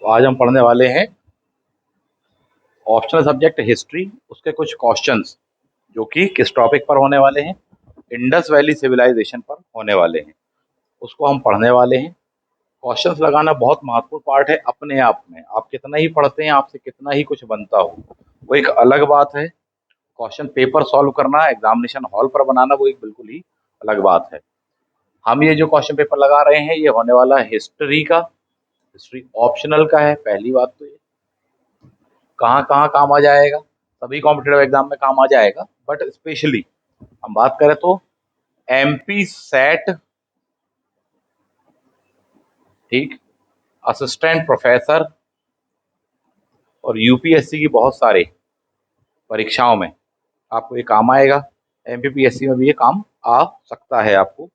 तो आज हम पढ़ने वाले हैं ऑप्शनल सब्जेक्ट हिस्ट्री, उसके कुछ क्वेश्चंस जो कि किस टॉपिक पर होने वाले हैं, इंडस वैली सिविलाइजेशन पर होने वाले हैं। उसको हम पढ़ने वाले हैं। क्वेश्चंस लगाना बहुत महत्वपूर्ण पार्ट है अपने आप में। आप कितना ही पढ़ते हैं, आपसे कितना ही कुछ बनता हो, वो एक अलग बात है। क्वेश्चन पेपर सॉल्व करना, एग्जामिनेशन हॉल पर बनाना, वो एक बिल्कुल ही अलग बात है। हम ये जो क्वेश्चन पेपर लगा रहे हैं, ये होने वाला है हिस्ट्री का। हिस्ट्री ऑप्शनल का है, पहली बात तो ये कहाँ कहाँ काम आ जाएगा, सभी कॉम्पिटेटिव एग्जाम में काम आ जाएगा, बट स्पेशली हम बात करें तो एमपी सेट, ठीक, असिस्टेंट प्रोफेसर और यूपीएससी की बहुत सारे परीक्षाओं में आपको ये काम आएगा। एमपीपीएससी में भी ये काम आ सकता है आपको।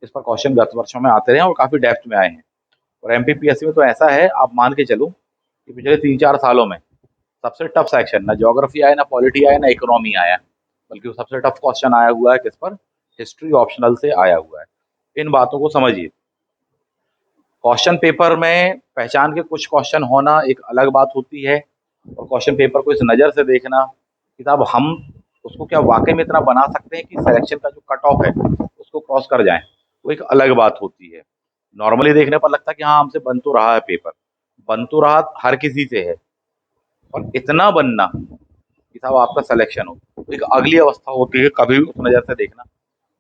इस पर क्वेश्चन गत वर्षों में आते रहे और काफी डेप्थ में आए हैं। और एमपीपीएससी में तो ऐसा है, आप मान के चलो कि पिछले 3-4 सालों में सबसे टफ सेक्शन ना ज्योग्राफी आया, ना पॉलिटी आया, ना इकोनॉमी आया, बल्कि वो सबसे टफ क्वेश्चन आया हुआ है किस पर, हिस्ट्री ऑप्शनल से आया हुआ है। इन बातों को समझिए। क्वेश्चन पेपर में पहचान के कुछ क्वेश्चन होना एक अलग बात होती है, और क्वेश्चन पेपर को इस नज़र से देखना कि साहब हम उसको क्या वाकई में इतना बना सकते हैं कि सिलेक्शन का जो कट ऑफ है उसको क्रॉस कर जाएं, वो एक अलग बात होती है। नॉर्मली देखने पर लगता है कि हाँ हमसे बन तो रहा है पेपर, बन तो रहा हर किसी से है, और इतना बनना कि साहब आपका सिलेक्शन हो, तो एक अगली अवस्था होती है। कभी भी उस नज़र से देखना,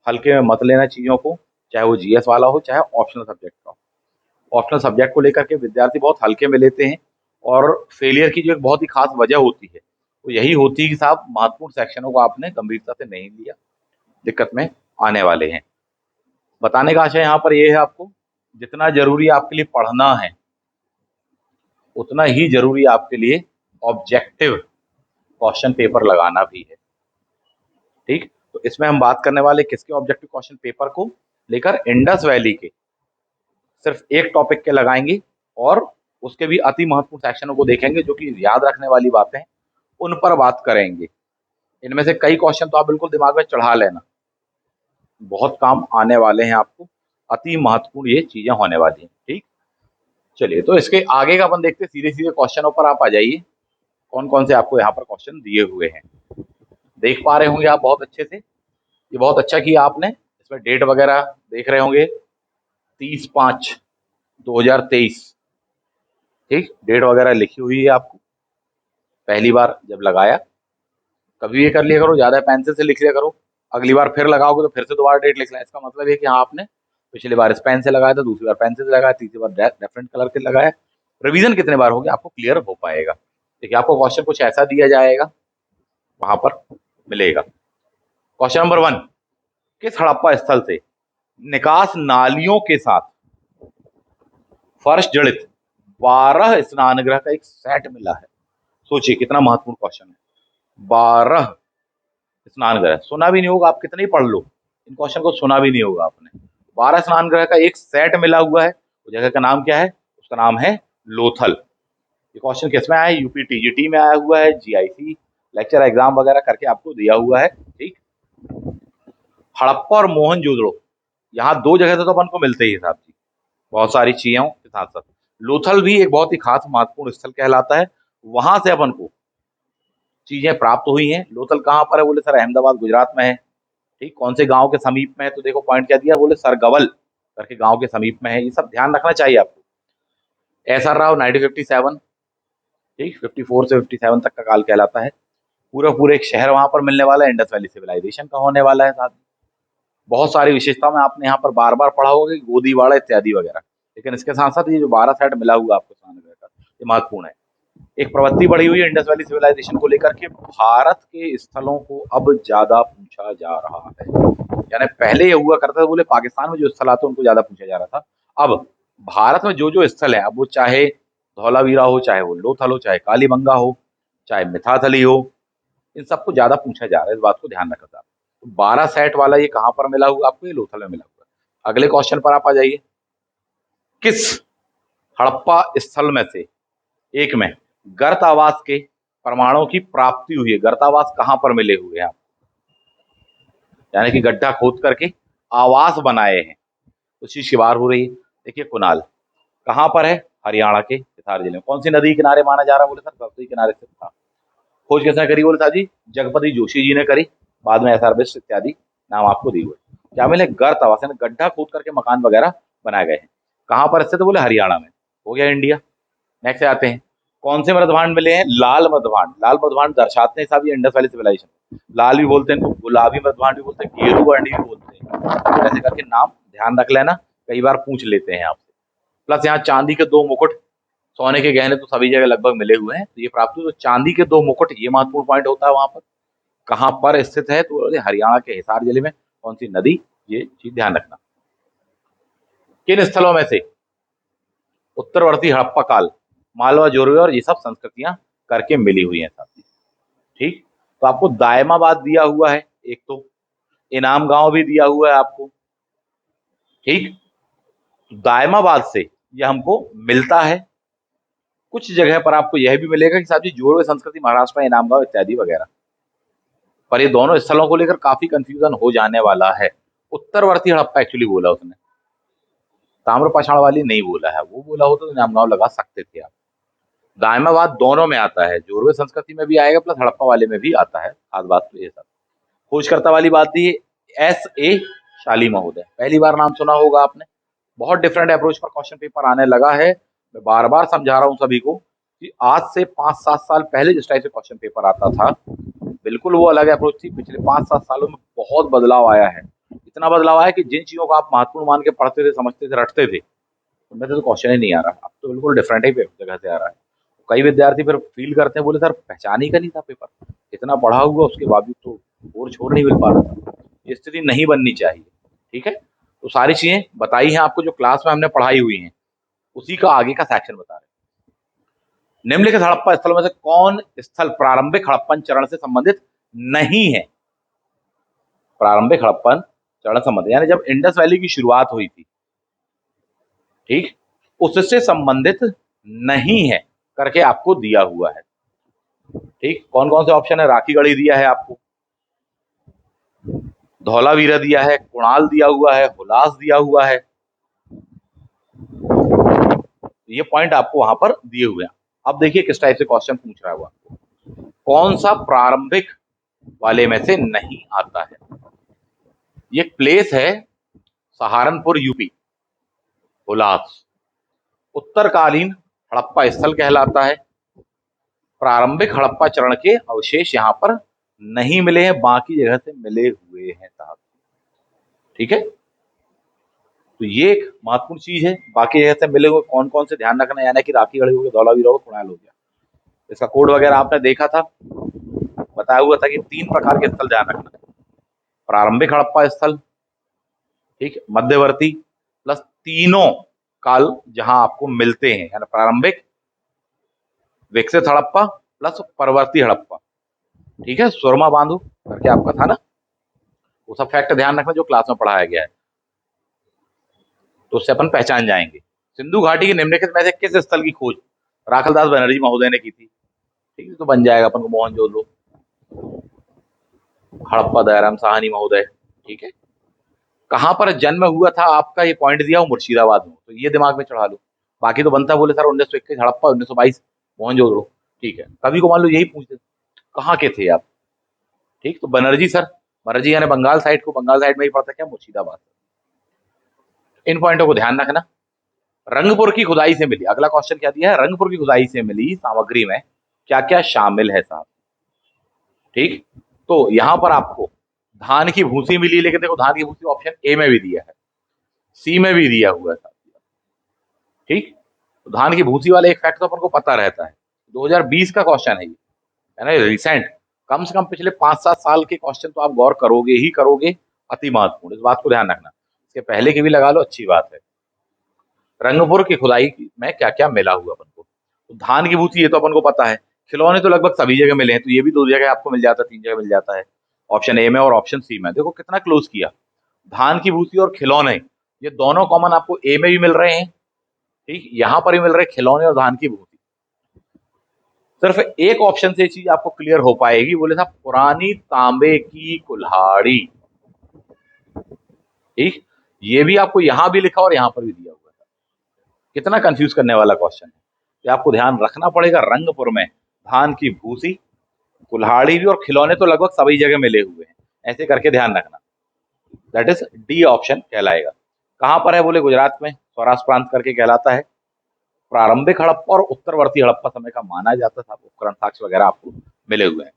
हल्के में मत लेना चीज़ों को, चाहे वो जीएस वाला हो चाहे ऑप्शनल सब्जेक्ट का हो। ऑप्शनल सब्जेक्ट को लेकर के विद्यार्थी बहुत हल्के में लेते हैं, और फेलियर की जो एक बहुत ही खास वजह होती है वो यही होती है कि साहब महत्वपूर्ण सेक्शनों को आपने गंभीरता से नहीं लिया, दिक्कत में आने वाले हैं। बताने का आशय यहाँ पर यह है आपको, जितना जरूरी आपके लिए पढ़ना है उतना ही जरूरी आपके लिए ऑब्जेक्टिव क्वेश्चन पेपर लगाना भी है। ठीक, तो इसमें हम बात करने वाले किसके ऑब्जेक्टिव क्वेश्चन पेपर को लेकर, इंडस वैली के सिर्फ एक टॉपिक के लगाएंगे, और उसके भी अति महत्वपूर्ण सेक्शनों को देखेंगे जो कि याद रखने वाली बातें हैं, उन पर बात करेंगे। इनमें से कई क्वेश्चन तो आप बिल्कुल दिमाग में चढ़ा लेना, बहुत काम आने वाले हैं आपको, अति महत्वपूर्ण ये चीजें होने वाली हैं। ठीक, चलिए तो इसके आगे का अपन देखते हैं, सीधे सीधे क्वेश्चनों पर आप आ जाइए। कौन कौन से आपको यहाँ पर क्वेश्चन दिए हुए हैं, देख पा रहे होंगे आप बहुत अच्छे से। ये बहुत अच्छा किया आपने, इसमें डेट वगैरह देख रहे होंगे, 30/5/2023, ठीक, डेट वगैरह लिखी हुई है आपको। पहली बार जब लगाया, कभी ये कर लिया करो, ज्यादा पेंसिल से लिख लिया करो, अगली बार फिर लगाओगे तो फिर से दोबारा डेट लिखना है। इसका मतलब है कि हाँ आपने पिछली बार इस पेन से लगाया था, दूसरी बार पेंसिल से लगाया, तीसरी बार डिफरेंट कलर के लगाया। रिवीजन कितने बार होगी आपको क्लियर हो पाएगा। देखिए आपको क्वेश्चन कुछ ऐसा दिया जाएगा, वहां पर मिलेगा। क्वेश्चन नंबर 1, किस हड़प्पा स्थल से निकास नालियों के साथ फर्श जड़ित 12 स्नानगृह का एक सेट मिला है? सोचिए कितना महत्वपूर्ण क्वेश्चन है। 12 स्नानगृह, सुना भी नहीं होगा, आप कितने ही पढ़ लो, इन क्वेश्चन को सुना भी नहीं होगा आपने। 12 स्नानगृह का एक सेट मिला हुआ है, उस जगह का नाम क्या है? उसका नाम है लोथल। ये क्वेश्चन किसमें आया है? यूपी टीजीटी में आया हुआ है, जीआईसी लेक्चर एग्जाम वगैरह करके आपको दिया हुआ है। ठीक, हड़प्पा और मोहनजोदड़ो, यहाँ दो जगह से तो अपन को मिलते ही साहब जी, बहुत सारी चीजों के साथ साथ लोथल भी एक बहुत ही खास महत्वपूर्ण स्थल कहलाता है। वहां से अपन को चीजें प्राप्त हुई हैं। लोथल कहाँ पर है? बोले सर अहमदाबाद गुजरात में है। ठीक, कौन से गांव के समीप में है? तो देखो पॉइंट क्या दिया, बोले सरगवल करके गांव के समीप में है। ये सब ध्यान रखना चाहिए आपको। एस आर राव 1957, ठीक, 54 से 57 तक का काल कहलाता है। पूरा पूरा एक शहर वहां पर मिलने वाला है, इंडस वैली सिविलाइजेशन का होने वाला है साथ में। बहुत सारी विशेषता में आपने यहाँ पर बार बार पढ़ा होगा कि गोदीवाड़ा इत्यादि वगैरह, लेकिन इसके साथ साथ ये जो 12 सेट मिला हुआ आपको स्नानगृह का, ये महत्वपूर्ण है। एक प्रवृत्ति बढ़ी हुई है इंडस वैली सिविलाइजेशन को लेकर के, भारत के स्थलों को अब ज्यादा पूछा जा रहा है। यानी पहले ये हुआ करता था, बोले पाकिस्तान में जो स्थल आते उनको ज्यादा पूछा जा रहा था। अब भारत में जो जो स्थल है, अब वो चाहे धौलावीरा हो, चाहे वो लोथल हो, चाहे कालीबंगा हो, चाहे मिथाथली हो, इन सबको ज्यादा पूछा जा रहा है। इस बात को ध्यान रखा था। तो 12 सेट वाला ये कहाँ पर मिला हुआ आपको? ये लोथल में मिला हुआ है। अगले क्वेश्चन पर आप आ जाइए। किस हड़प्पा स्थल में से एक में गर्त आवास के प्रमाणों की प्राप्ति हुई है? गर्त आवास कहां पर मिले हुए हैं आप? यानी कि गड्ढा खोद करके आवास बनाए हैं, उस चीज की बात हो रही है। देखिए कुणाल कहां पर है? हरियाणा के हिसार जिले में। कौन सी नदी किनारे माना जा रहा है? बोले सर सरस्वती किनारे से था। खोज किसने करी? बोले था जी जगपति जोशी जी ने करी, बाद में एसआर बिष्ट इत्यादि नाम आपको दिए हुए। क्या मिले? गर्त आवास यानी गड्ढा खोद करके मकान वगैरह बनाए गए हैं। कहाँ पर स्थित है? बोले हरियाणा में। हो गया इंडिया। नेक्स्ट आते हैं, कौन से मृदभांड मिले हैं? लाल मृदभांड। लाल मृदभांड दर्शाते हैं साहब ये इंडस वैली सिविलाइजेशन। लाल भी बोलते हैं इनको, गुलाबी मृदभांड भी बोलते हैं, गेरू वर्ण भी बोलते हैं। ऐसे करके नाम ध्यान रख लेना, कई बार पूछ लेते हैं आपसे। प्लस यहाँ चांदी के 2 मुकुट, सोने के गहने तो सभी जगह लगभग मिले हुए हैं, तो ये प्राप्त हुए। तो चांदी के 2 मुकुट ये महत्वपूर्ण पॉइंट होता है। वहां पर कहाँ पर स्थित है? तो हरियाणा के हिसार जिले में। कौन सी नदी? ये चीज ध्यान रखना। किन स्थलों में से उत्तरवर्ती हड़प्पा काल, मालवा जोरवे और ये सब संस्कृतियां करके मिली हुई हैं साथी। ठीक, तो आपको दायमाबाद दिया हुआ है एक, तो इनाम गांव भी दिया हुआ है आपको। ठीक, दायमाबाद से ये हमको मिलता है। कुछ जगह पर आपको यह भी मिलेगा कि साहब जी जोरवे संस्कृति महाराष्ट्र में इनाम गांव इत्यादि वगैरह, पर ये दोनों स्थलों को लेकर काफी कंफ्यूजन हो जाने वाला है। उत्तरवर्ती हड़प्पा एक्चुअली बोला उसने, ताम्रपाषाण वाली नहीं बोला है। वो बोला होता तो इनाम गांव लगा सकते थे आप। दायमाबाद दोनों में आता है, जोरवे संस्कृति में भी आएगा प्लस हड़प्पा वाले में भी आता है। खास बात तो ये सब खोजकर्ता वाली बात दी। S.A. शाली महोदय, पहली बार नाम सुना होगा आपने। बहुत डिफरेंट अप्रोच पर क्वेश्चन पेपर आने लगा है। मैं बार बार समझा रहा हूं सभी को कि आज से 5-7 साल पहले जिस टाइप से क्वेश्चन पेपर आता था, बिल्कुल वो अलग अप्रोच थी। पिछले 5-7 सालों में बहुत बदलाव आया है। इतना बदलाव आया कि जिन चीजों को आप महत्वपूर्ण मान के पढ़ते थे, समझते थे, रटते थे, उनमें से तो क्वेश्चन ही नहीं आ रहा। अब तो बिल्कुल डिफरेंट ही जगह से आ रहा है। कई विद्यार्थी फिर फील करते हैं, बोले सर पहचान ही का नहीं था पेपर, इतना पढ़ा हुआ उसके बावजूद तो और छोड़ नहीं मिल पा रहा था। ये स्थिति नहीं बननी चाहिए। ठीक है, तो सारी चीजें बताई हैं आपको जो क्लास में हमने पढ़ाई हुई हैं, उसी का आगे का सेक्शन बता रहे हैं। निम्नलिखित हड़प्पा स्थलों में से कौन स्थल प्रारंभिक हड़प्पन चरण से संबंधित नहीं है? प्रारंभिक हड़प्पन चरण संबंधित यानी जब इंडस वैली की शुरुआत हुई थी, ठीक, उससे संबंधित नहीं है करके आपको दिया हुआ है। ठीक, कौन कौन से ऑप्शन है? राखीगढ़ी दिया है आपको, धौलावीरा दिया है, कुणाल दिया हुआ है, हुलास दिया हुआ है। ये पॉइंट आपको वहां पर दिए हुए हैं। अब देखिए किस टाइप से क्वेश्चन पूछ रहा है वो आपको। कौन सा प्रारंभिक वाले में से नहीं आता है? ये प्लेस है सहारनपुर यूपी, हुलास। उत्तरकालीन हड़प्पा स्थल कहलाता है। प्रारंभिक हड़प्पा चरण के अवशेष यहां पर नहीं मिले हैं, बाकी जगह से मिले हुए हैं साहब। ठीक है, तो ये एक महत्वपूर्ण चीज है। बाकी जगह से मिले हुए कौन कौन से ध्यान रखना, यानी कि राखीगढ़ी हो गया, धौलावीरा हो गया, कुणाल हो गया। इसका कोड वगैरह आपने देखा था, बताया हुआ था कि 3 प्रकार के स्थल ध्यान रखना है। प्रारंभिक हड़प्पा स्थल, ठीक, मध्यवर्ती, प्लस तीनों काल जहां आपको मिलते हैं, यानी प्रारंभिक, विकसित हड़प्पा प्लस परवर्ती हड़प्पा। ठीक है, सुरमा बांधू करके आपका था ना, वो सब फैक्ट ध्यान रखना जो क्लास में पढ़ाया गया है, तो उससे अपन पहचान जाएंगे। सिंधु घाटी के निम्नलिखित में से किस स्थल की खोज राखलदास बनर्जी महोदय ने की थी? ठीक है, तो बन जाएगा अपन को मोहनजोदड़ो, हड़प्पा दयाराम साहनी महोदय। ठीक है, कहां पर जन्म हुआ था आपका? ये पॉइंट दिया हो मुर्शिदाबाद में, तो ये दिमाग में चढ़ा लो। बाकी तो बनता बोले सर 1921 हड़प्पा, 1922 मोहनजोदड़ो। ठीक है, कभी को मान लो यही पूछ दे कहाँ के थे आप। ठीक, तो बनर्जी सर, बनर्जी यानी बंगाल साइड को, बंगाल साइड में ही पड़ता क्या? मुर्शिदाबाद। इन पॉइंटों को ध्यान रखना। रंगपुर की खुदाई से मिली, अगला क्वेश्चन क्या दिया है? रंगपुर की खुदाई से मिली सामग्री में क्या क्या शामिल है साहब? ठीक, तो यहां पर आपको धान की भूसी मिली, लेकिन देखो धान की भूसी ऑप्शन ए में भी दिया है, सी में भी दिया हुआ था। ठीक, तो धान की भूसी वाले एक फैक्ट तो अपन को पता रहता है, 2020 का क्वेश्चन है ये, है ना, रिसेंट। कम से कम पिछले 5-7 साल के क्वेश्चन तो आप गौर करोगे ही करोगे, अति महत्वपूर्ण, इस बात को ध्यान रखना। इसके पहले के भी लगा लो, अच्छी बात है। रंगपुर की खुदाई में क्या क्या मिला हुआ अपन को? तो धान की भूसी ये तो अपन को पता है, खिलौने तो लगभग सभी जगह मिले हैं, तो ये भी 2 जगह आपको मिल जाता है, 3 जगह मिल जाता है, ऑप्शन ए में और ऑप्शन सी में। देखो कितना क्लोज किया, धान की भूसी और खिलौने ये दोनों कॉमन आपको ए में भी मिल रहे हैं। ठीक, यहां पर भी मिल रहे खिलौने और धान की भूसी। सिर्फ एक ऑप्शन से ये चीज आपको क्लियर हो पाएगी, बोले साहब पुरानी तांबे की कुल्हाड़ी। ठीक, ये भी आपको यहां भी लिखा और यहां पर भी दिया हुआ है। कितना कंफ्यूज करने वाला क्वेश्चन है। ये आपको ध्यान रखना पड़ेगा। रंगपुर में धान की भूसी, कुल्हाड़ी भी और खिलौने तो लगभग सभी जगह मिले हुए हैं, ऐसे करके ध्यान रखना। दैट इज डी ऑप्शन कहलाएगा। कहां पर है बोले, गुजरात में सौराष्ट्र प्रांत करके कहलाता है। प्रारंभिक हड़प्पा और उत्तरवर्ती हड़प्पा समय का माना जाता था। उपकरण साक्ष्य वगैरह आपको मिले हुए हैं।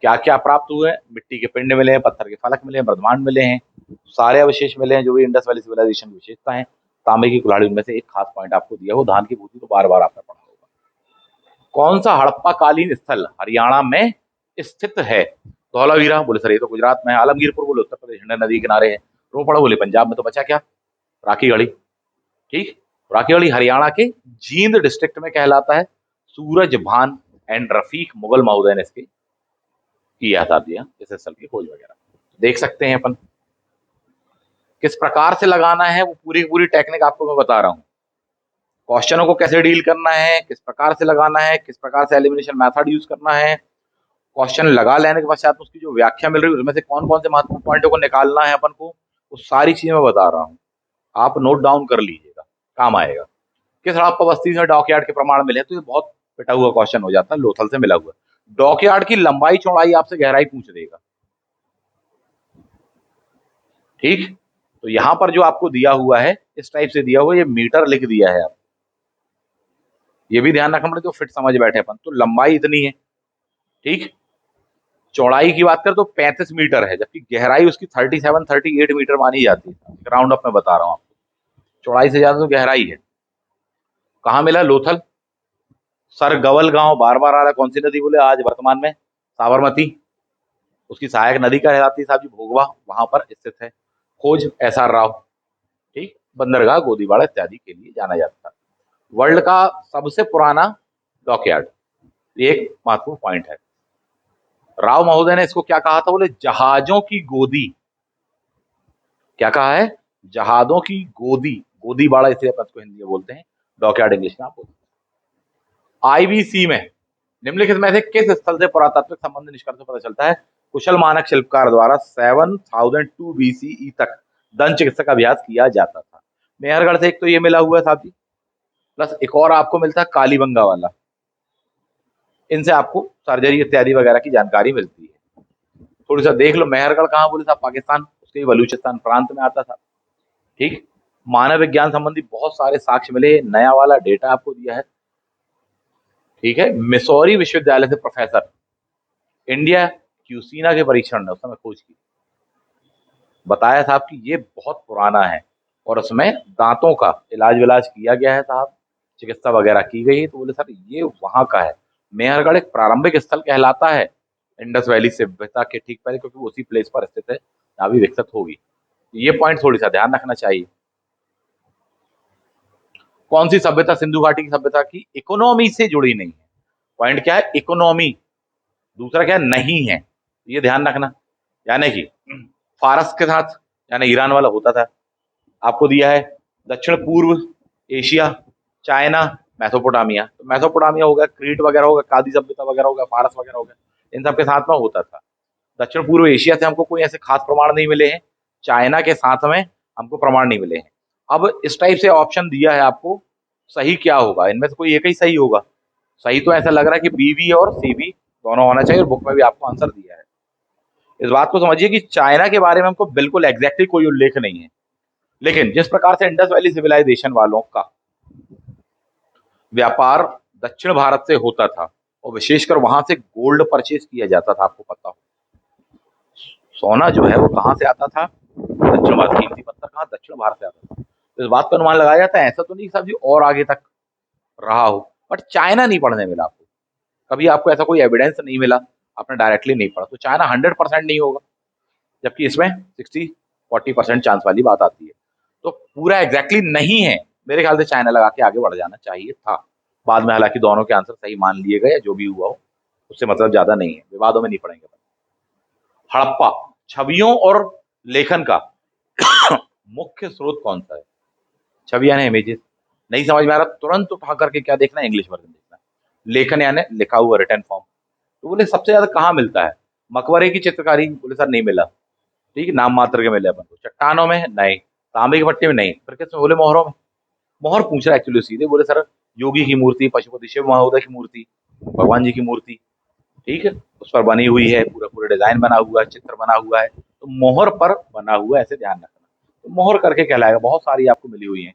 क्या क्या प्राप्त हुए हैं, मिट्टी के पिंड मिले हैं, पत्थर के फलक मिले हैं, वर्धमान मिले हैं, सारे अवशेष मिले हैं जो भी इंडस वैली सिविलाइजेशन की विशेषता है। तांबे की कुल्हाड़ी उनमें से एक खास पॉइंट आपको दिया हो। धान की भूसी तो बार बार आपने पढ़ा होगा। कौन सा हड़प्पा कालीन स्थल हरियाणा में स्थित है? धौलावीरा बोले सर ये तो गुजरात में है। आलमगीरपुर बोले उत्तर प्रदेश, नदी किनारे है। रोपड़ बोले पंजाब में। तो बचा क्या? राखीगढ़ी। ठीक, राखीगढ़ी हरियाणा के जींद डिस्ट्रिक्ट में कहलाता है। सूरज भान एंड रफीक मुगल महोदय ने इसकी किया था दिया इस स्थल की खोज वगैरह। देख सकते हैं अपन किस प्रकार से लगाना है, वो पूरी पूरी टेक्निक आपको मैं बता रहा हूँ। क्वेश्चनों को कैसे डील करना है, किस प्रकार से लगाना है, किस प्रकार से एलिमिनेशन मेथड यूज करना है, क्वेश्चन लगा लेने के पश्चात उसकी जो व्याख्या मिल रही है उसमें से कौन कौन से महत्वपूर्ण पॉइंटों को निकालना है अपन को, वो सारी चीजें मैं बता रहा हूँ। आप नोट डाउन कर लीजिएगा, काम आएगा। किस हड़प्पा बस्ती में डॉकयार्ड के प्रमाण मिले? तो ये बहुत पिटा हुआ क्वेश्चन हो जाता है, लोथल से मिला हुआ। डॉकयार्ड की लंबाई चौड़ाई आपसे गहराई पूछ देगा। ठीक, तो यहां पर जो आपको दिया हुआ है इस टाइप से दिया हुआ है, ये मीटर लिख दिया है आप, ये भी ध्यान रखना पड़ेगा। तो फिट समझ बैठे अपन, तो लंबाई इतनी है। ठीक, चौड़ाई की बात करें तो 35 मीटर है, जबकि गहराई उसकी 37-38 मीटर मानी जाती है। राउंड अप में बता रहा हूं आपको, चौड़ाई से ज्यादा तो गहराई है। कहां मिला? लोथल। सरगवल गांव बार बार आ रहा है, कौन सी नदी बोले आज वर्तमान में? साबरमती। उसकी सहायक नदी कहलाती है साहब जी भोगवा, वहां पर स्थित है। खोज SR राव। ठीक, बंदरगाह गोदीवाड़ा इत्यादि के लिए जाना जाता है। वर्ल्ड का सबसे पुराना डॉकयार्ड, ये एक महत्वपूर्ण पॉइंट है। राव महोदय ने इसको क्या कहा था बोले? जहाजों की गोदी। क्या कहा है? जहाजों की गोदी। गोदी बाड़ा इसे अपन को हिंदी में बोलते हैं, डॉकयार्ड इंग्लिश में आप बोलते हैं। IBC में निम्नलिखित में से किस स्थल से पुरातात्विक संबंध निष्कर्ष पता चलता है? कुशल मानक शिल्पकार द्वारा 7002 BCE तक दंत चिकित्सा का अभ्यास किया जाता था। मेहरगढ़ से एक तो ये मिला हुआ है साहब जी, प्लस एक और आपको मिलता है कालीबंगा वाला। इनसे आपको सर्जरी इत्यादि वगैरह की जानकारी मिलती है। थोड़ी सा देख लो, मेहरगढ़ कहाँ बोले साहब? पाकिस्तान, उसके बलूचिस्तान प्रांत में आता था। ठीक, मानव विज्ञान संबंधी बहुत सारे साक्ष्य मिले, नया वाला डेटा आपको दिया है। ठीक है, मिसौरी विश्वविद्यालय से प्रोफेसर, इंडिया क्यूसीना के परीक्षण ने उस समय खोज की, बताया साहब कि ये बहुत पुराना है और उसमें दांतों का इलाज विलाज किया गया है साहब, चिकित्सा वगैरह की गई है। तो बोले सर ये वहां का है। मेहरगढ़ एक प्रारंभिक स्थल कहलाता है इंडस वैली सभ्यता के ठीक पहले, क्योंकि वो उसी प्लेस पर स्थित है जहां भी विकसित होगी। ये पॉइंट थोड़ी सा ध्यान रखना चाहिए। कौन सी सभ्यता सिंधु घाटी की सभ्यता की इकोनॉमी से जुड़ी नहीं है? पॉइंट क्या है? इकोनॉमी। दूसरा क्या है? नहीं है। ये ध्यान रखना। यानी कि फारस के साथ, यानी ईरान वाला होता था। आपको दिया है दक्षिण पूर्व एशिया, चाइना, मेसोपोटामिया। तो मेसोपोटामिया हो गया, क्रीट वगैरह होगा, कादी सभ्यता वगैरह होगा, फारस वगैरह हो गया, इन सब के साथ में होता था। दक्षिण पूर्व एशिया से हमको कोई ऐसे खास प्रमाण नहीं मिले हैं। चाइना के साथ में हमको प्रमाण नहीं मिले हैं। अब इस टाइप से ऑप्शन दिया है आपको, सही क्या होगा? इनमें से कोई एक ही सही होगा। सही तो ऐसा लग रहा है कि BB और CB दोनों होना चाहिए, और बुक में भी आपको आंसर दिया है। इस बात को समझिए कि चाइना के बारे में हमको बिल्कुल एग्जैक्टली कोई उल्लेख नहीं है, लेकिन जिस प्रकार से इंडस वैली सिविलाइजेशन वालों का व्यापार दक्षिण भारत से होता था और विशेषकर वहां से गोल्ड परचेज किया जाता था, आपको पता हो सोना जो है वो कहां से आता था? दक्षिण भारत। कीमती पत्थर कहां? दक्षिण भारत से आता था। तो इस बात का अनुमान लगाया जाता है। ऐसा तो नहीं साहब जी और आगे तक रहा हो, बट चाइना नहीं पढ़ने मिला आपको कभी, आपको ऐसा कोई एविडेंस नहीं मिला, आपने डायरेक्टली नहीं पढ़ा, तो चाइना 100% नहीं होगा, जबकि इसमें 60-40% चांस वाली बात आती है। तो पूरा एग्जैक्टली नहीं है। मेरे ख्याल से चाइना लगा के आगे बढ़ जाना चाहिए था। बाद में हालांकि दोनों के आंसर सही मान लिए गए, जो भी हुआ हो उससे मतलब ज्यादा नहीं है, विवादों में नहीं पड़ेंगे। हड़प्पा छवियों और लेखन का मुख्य स्रोत कौन सा है? छवि यानी इमेजेस। नहीं समझ में आ रहा, तुरंत उठा करके क्या देखना है? इंग्लिश वर्जन देखना है। लेखन यानी लिखा हुआ, रिटन फॉर्म। तो बोले सबसे ज्यादा कहाँ मिलता है? मकबरे की चित्रकारी, बोले सर नहीं मिला। ठीक है, नाम मात्र के मिले अपन को। चट्टानों में नहीं, तांबे की पट्टी में नहीं, फिर किसमें? बोले मोहरों में। मोहर पूछ रहा है एक्चुअली सीधे, बोले सर योगी की मूर्ति, पशुपति शिव महोदय की मूर्ति, भगवान जी की मूर्ति, ठीक है, उस पर बनी हुई है, पूरा पूरा डिजाइन बना हुआ है, चित्र बना हुआ है, तो मोहर पर बना हुआ है, ऐसे ध्यान रखना। तो मोहर करके कहलाएगा, बहुत सारी आपको मिली हुई है।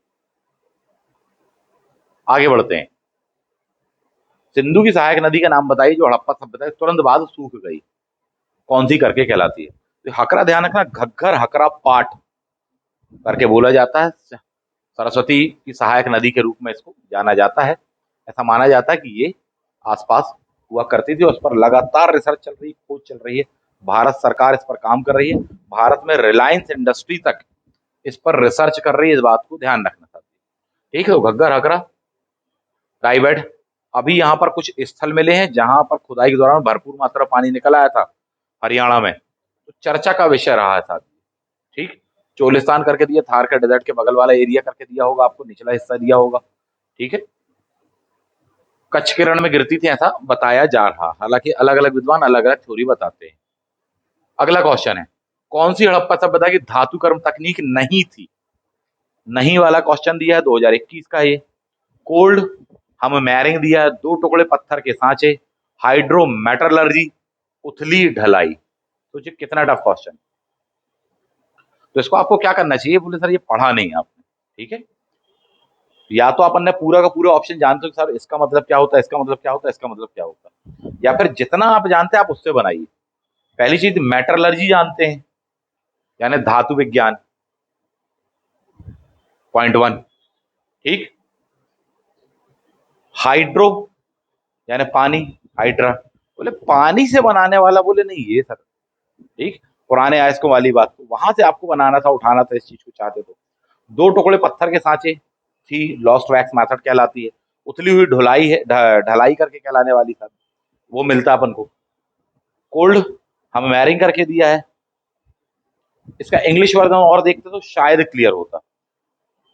आगे बढ़ते हैं। सिंधु की सहायक नदी का नाम बताइए जो हड़प्पा सभ्यता के तुरंत बाद सूख गई, कौन सी करके कहलाती है? तो हकरा ध्यान रखना, घग्गर हकरा पाट करके बोला जाता है। सरस्वती की सहायक नदी के रूप में इसको जाना जाता है। ऐसा माना जाता है कि ये आसपास हुआ करती थी और उस पर लगातार रिसर्च चल रही है, खोज चल रही है। भारत सरकार इस पर काम कर रही है। भारत में रिलायंस इंडस्ट्री तक इस पर रिसर्च कर रही है, इस बात को ध्यान रखना था। ठीक है, तो घग्गर हकरा टाइबेड। अभी यहाँ पर कुछ स्थल मिले हैं जहां पर खुदाई के दौरान भरपूर मात्रा पानी निकल आया था, हरियाणा में, तो चर्चा का विषय रहा है साथ। ठीक, चोलिस्तान करके दिया, थार के डेजर्ट के बगल वाला एरिया करके दिया होगा आपको, निचला हिस्सा दिया होगा। ठीक है, कच्छ के रण में गिरती थी ऐसा बताया जा रहा, हालांकि अलग अलग विद्वान अलग अलग थ्योरी बताते हैं। अगला क्वेश्चन है, कौन सी हड़प्पा सभ्यता की धातु कर्म तकनीक नहीं थी? नहीं वाला क्वेश्चन दिया है 2021 का ये। कोल्ड हम मैरिंग दिया है, दो टुकड़े पत्थर के सांचे, हाइड्रो मेटलर्जी, उथली ढलाई। तो जी कितना टफ क्वेश्चन। तो इसको आपको क्या करना चाहिए, बोले सर ये पढ़ा नहीं आपने, ठीक है, या तो अपन ने पूरा का पूरा ऑप्शन जानते हो सर इसका मतलब क्या होता है, इसका मतलब क्या होता है, इसका मतलब क्या होता है, या फिर जितना आप जानते हैं आप उससे बनाइए। पहली चीज मेटलर्जी जानते हैं, यानी धातु विज्ञान, पॉइंट वन। ठीक, हाइड्रो यानी पानी, हाइड्रा, बोले पानी से बनाने वाला, बोले नहीं ये सर। ठीक, पुराने अयस्कों वाली बात, तो वहां से आपको बनाना था, उठाना था इस चीज को चाहते तो। दो टुकड़े पत्थर के सांचे थी, लॉस्ट वैक्स मेथड कहलाती है। उथली हुई ढुलाई है, ढलाई करके कहलाने वाली था, वो मिलता अपन को। कोल्ड हम मैरिंग करके दिया है। इसका इंग्लिश वर्जन और देखते तो शायद क्लियर होता।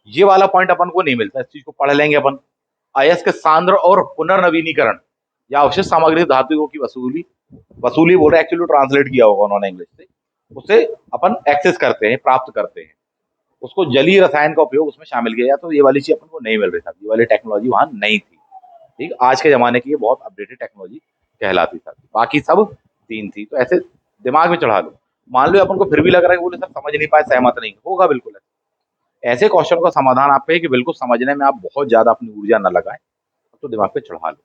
ये वाला पॉइंट अपन को नहीं मिलता, इस चीज को पढ़ लेंगे अपन। अयस्क सांद्र और पुनर्नवीनीकरण या अवशिष्ट सामग्री धातुओं की वसूली, वसूली बोल रहे, एक्चुअली ट्रांसलेट किया होगा उन्होंने इंग्लिश से, उसे अपन एक्सेस करते हैं, प्राप्त करते हैं, उसको जलीय रसायन का उपयोग उसमें शामिल किया जाता। तो ये वाली चीज अपन को नहीं मिल रही था, ये वाली टेक्नोलॉजी वहां नहीं थी। ठीक, आज के जमाने की ये बहुत अपडेटेड टेक्नोलॉजी कहलाती था, बाकी सब तीन थी। तो ऐसे दिमाग में चढ़ा लो। मान लो अपन को फिर भी लग रहा है कि बोले सर समझ नहीं पाए, सहमत नहीं होगा, बिल्कुल ऐसे क्वेश्चन का समाधान आप पे कि बिल्कुल समझने में आप बहुत ज्यादा अपनी ऊर्जा न लगाएं, तो दिमाग पे चढ़ा लो।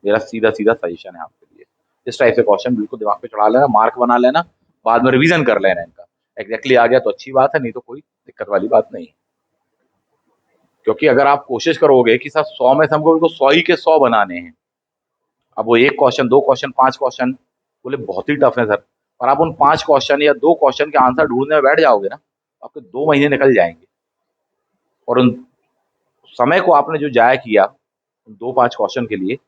मेरा सीधा सीधा सजेशन है आपके लिए, इस टाइप से क्वेश्चन बिल्कुल दिमाग पे चढ़ा लेना, मार्क बना लेना, बाद में रिवीजन कर लेना इनका। एग्जैक्टली आ गया तो अच्छी बात है, नहीं तो कोई दिक्कत वाली बात नहीं है। क्योंकि अगर आप कोशिश करोगे कि सर 100 में से हमको बिल्कुल 100 ही के 100 बनाने हैं, अब वो एक क्वेश्चन, दो क्वेश्चन, पांच क्वेश्चन, बोले बहुत ही टफ है सर, और आप उन पांच क्वेश्चन या दो क्वेश्चन के आंसर ढूंढने में बैठ जाओगे ना, तो आपके 2 महीने निकल जाएंगे, और उन समय को आपने जो जाया किया दो पांच क्वेश्चन के लिए,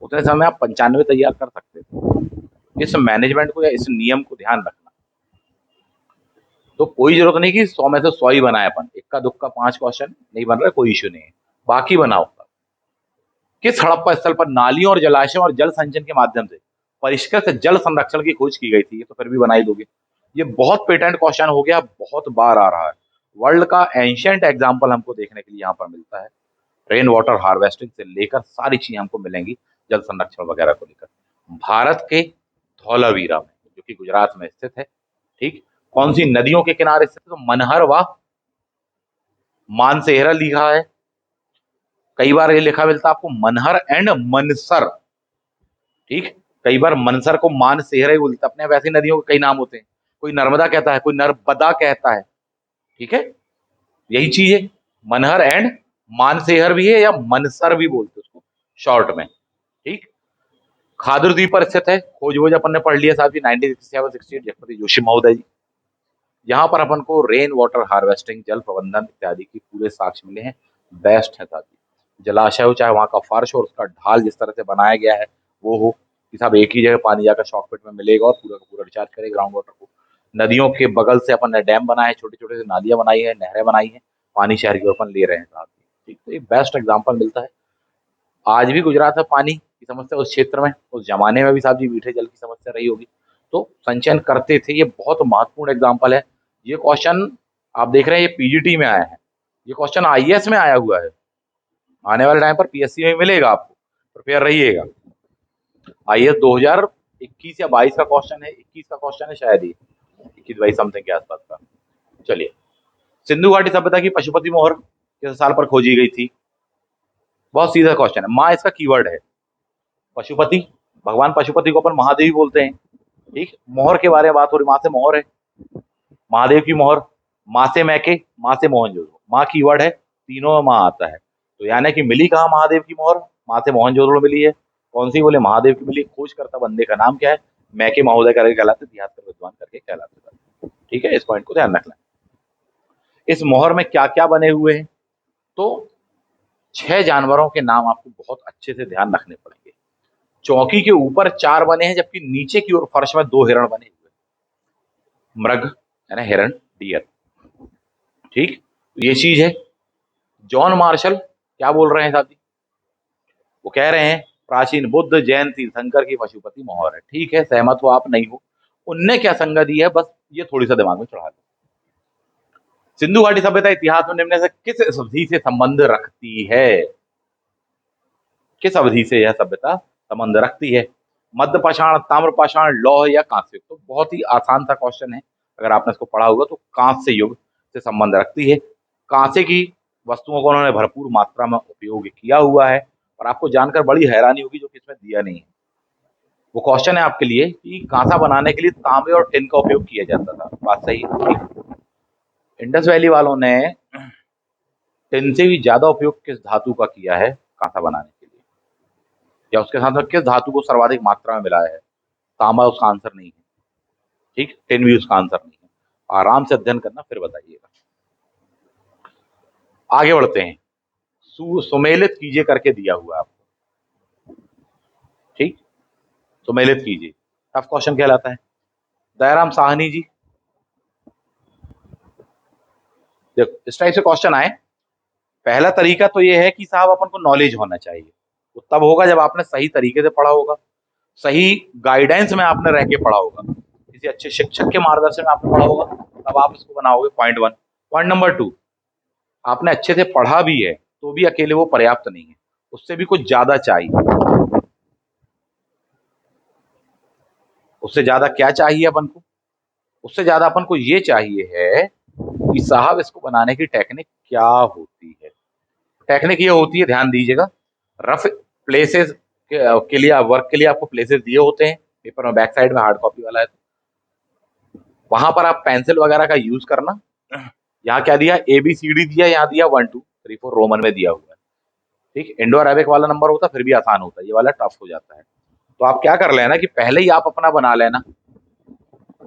उतने समय में आप 95 तैयार कर सकते थे। इस मैनेजमेंट को या इस नियम को ध्यान रखना। तो कोई जरूरत नहीं कि 100 में से 100 ही बनाए अपन, इक्का दुक्का पांच क्वेश्चन नहीं बन रहा, कोई इश्यू नहीं है, बाकी बनाओ। किस हड़प्पा स्थल पर नालियों और जलाशयों और जल संचयन के माध्यम से परिष्कृत जल संरक्षण की खोज की गई थी? ये तो फिर भी बना ही दोगे, ये बहुत पेटेंट क्वेश्चन हो गया, बहुत बार आ रहा है। वर्ल्ड का एंशियंट एग्जाम्पल हमको देखने के लिए यहाँ पर मिलता है। रेन वाटर हार्वेस्टिंग से लेकर सारी चीजें हमको मिलेंगी जल संरक्षण वगैरह को लेकर। भारत के धौलावीरा में, जो कि गुजरात में स्थित है, ठीक, कौन सी नदियों के किनारे स्थित? तो मनहर व मानसेहरा लिखा है, कई बार ये लिखा मिलता है आपको मनहर एंड मनसर। ठीक, कई बार मनसर को मानसेहरा ही बोलते, अपने वैसी नदियों के कई नाम होते हैं, कोई नर्मदा कहता है, कोई नर्मदा कहता है। ठीक है, यही चीज है, मनहर एंड मानसेहर भी है, या मनसर भी बोलते उसको शॉर्ट में। ठीक, खादर द्वीप पर स्थित है, खोज वोज अपन ने पढ़ लिया साथ ही 1967-68 जगपति जोशी महोदय जी। यहाँ पर अपन को रेन वाटर हार्वेस्टिंग, जल प्रबंधन इत्यादि की पूरे साक्ष्य मिले हैं, बेस्ट है साथी। जलाशय हो चाहे वहाँ का फर्श और उसका ढाल जिस तरह से बनाया गया है वो हो कि साहब एक ही जगह पानी जाकर शॉकपिट में मिलेगा और पूरा का पूरा रिचार्ज करे ग्राउंड वाटर को। नदियों के बगल से अपन ने डैम बनाए हैं, छोटे छोटे से नालियां बनाई है, नहरें बनाई हैं, पानी शहर की ओर अपन ले रहे हैं साथ ही। ठीक, तो एक बेस्ट एग्जाम्पल मिलता है। आज भी गुजरात में पानी की समस्या उस क्षेत्र में, उस जमाने में भी साहब जी मीठे जल की समस्या रही होगी, तो संचयन करते थे। ये बहुत महत्वपूर्ण एग्जाम्पल है। ये क्वेश्चन आप देख रहे हैं ये पीजीटी में आया है, ये क्वेश्चन आईएएस में आया हुआ है। आने वाले टाइम पर पीएससी में मिलेगा, आपको प्रिपेयर रहिएगा। आईएएस 2021 या 22 का क्वेश्चन है, 21 का क्वेश्चन है शायद, ये 21-22 समथिंग के आसपास का। चलिए, सिंधु घाटी सभ्यता की पशुपति मोहर किस साल पर खोजी गई थी? बहुत सीधा क्वेश्चन है, माँ इसका कीवर्ड है। पशुपति, भगवान पशुपति को अपन महादेव बोलते हैं। ठीक, मोहर के बारे में बात हो रही, माँ से मोहर है, महादेव की मोहर, माँ से मैके, माँ से मोहनजोदड़ो, माँ कीवर्ड है, तीनों में माँ आता है। तो यानी कि मिली कहाँ महादेव की मोहर? माँ से मोहनजोदड़ो मिली है। कौन सी? बोले महादेव की मिली। खोज करता बंदे का नाम क्या है? मैके महोदय करके कहलाते, इतिहासकार विद्वान करके कहलाते। ठीक है, इस पॉइंट को ध्यान रखना। इस मोहर में क्या क्या बने हुए हैं? तो 6 जानवरों के नाम आपको बहुत अच्छे से ध्यान रखने पड़ेंगे। चौकी के ऊपर 4 बने हैं, जबकि नीचे की ओर फर्श में 2 हिरण बने हुए हैं। मृग यानी हिरण, डियर। ठीक, ये चीज है। जॉन मार्शल क्या बोल रहे हैं साथी? वो कह रहे हैं प्राचीन बुद्ध जैन तीर्थंकर की पशुपति मोहर है। ठीक है, सहमत हो आप, नहीं हो? उनने क्या संज्ञा दी है, बस ये थोड़ी सा दिमाग में चढ़ा दो। सिंधु घाटी सभ्यता इतिहास में निम्न से किस अवधि से संबंध रखती है? किस अवधि से यह सभ्यता संबंध रखती है? मध्य पाषाण, ताम्र पाषाण, लौह या कांस्य? तो बहुत ही आसान सा क्वेश्चन है, अगर आपने इसको पढ़ा होगा तो। कांस्य युग से संबंध रखती है। कांसे की वस्तुओं को उन्होंने भरपूर मात्रा में उपयोग किया हुआ है, और आपको जानकर बड़ी हैरानी होगी जो कि इसमें दिया नहीं है। वो क्वेश्चन है आपके लिए कि कांसा बनाने के लिए तांबे और टिन का उपयोग किया जाता था। बात सही है। इंडस वैली वालों ने टिन से भी ज्यादा उपयोग किस धातु का किया है कांसा बनाने के लिए, या उसके साथ में किस धातु को सर्वाधिक मात्रा में मिलाया है? तांबा उसका आंसर नहीं है। ठीक, टिन भी उसका आंसर नहीं है। आराम से अध्ययन करना, फिर बताइएगा। आगे बढ़ते हैं। सुमेलित कीजिए करके दिया हुआ है आपको। ठीक, सुमेलित कीजिए, टफ क्वेश्चन कहलाता है। दयाराम साहनी जी, देखो इस टाइप से क्वेश्चन आए, पहला तरीका तो ये है कि साहब अपन को नॉलेज होना चाहिए। वो तब होगा जब आपने सही तरीके से पढ़ा होगा, सही गाइडेंस में आपने रह के पढ़ा होगा, किसी अच्छे शिक्षक के मार्गदर्शन में आपने पढ़ा होगा, तब आप इसको बनाओगे। पॉइंट 1। पॉइंट नंबर 2, आपने अच्छे से पढ़ा भी है तो भी अकेले वो पर्याप्त नहीं है, उससे भी कुछ ज्यादा चाहिए। उससे ज्यादा क्या चाहिए अपन को? उससे ज्यादा अपन को ये चाहिए है कि साहब इसको बनाने की टेक्निक क्या होती है। टेक्निक ये होती है, ध्यान दीजिएगा, रफ प्लेसेस के लिए, वर्क के लिए आपको प्लेसेस दिए होते हैं पेपर में, बैक साइड में हार्ड कॉपी वाला है, वहां पर आप पेंसिल वगैरह का यूज करना। यहाँ क्या दिया? ABCD दिया, यहाँ दिया 1 2 3 4 रोमन में दिया हुआ है। ठीक, इंडो अरेबिक वाला नंबर होता फिर भी आसान होता है, ये वाला टफ हो जाता है। तो आप क्या कर लेना कि पहले ही आप अपना बना लेना।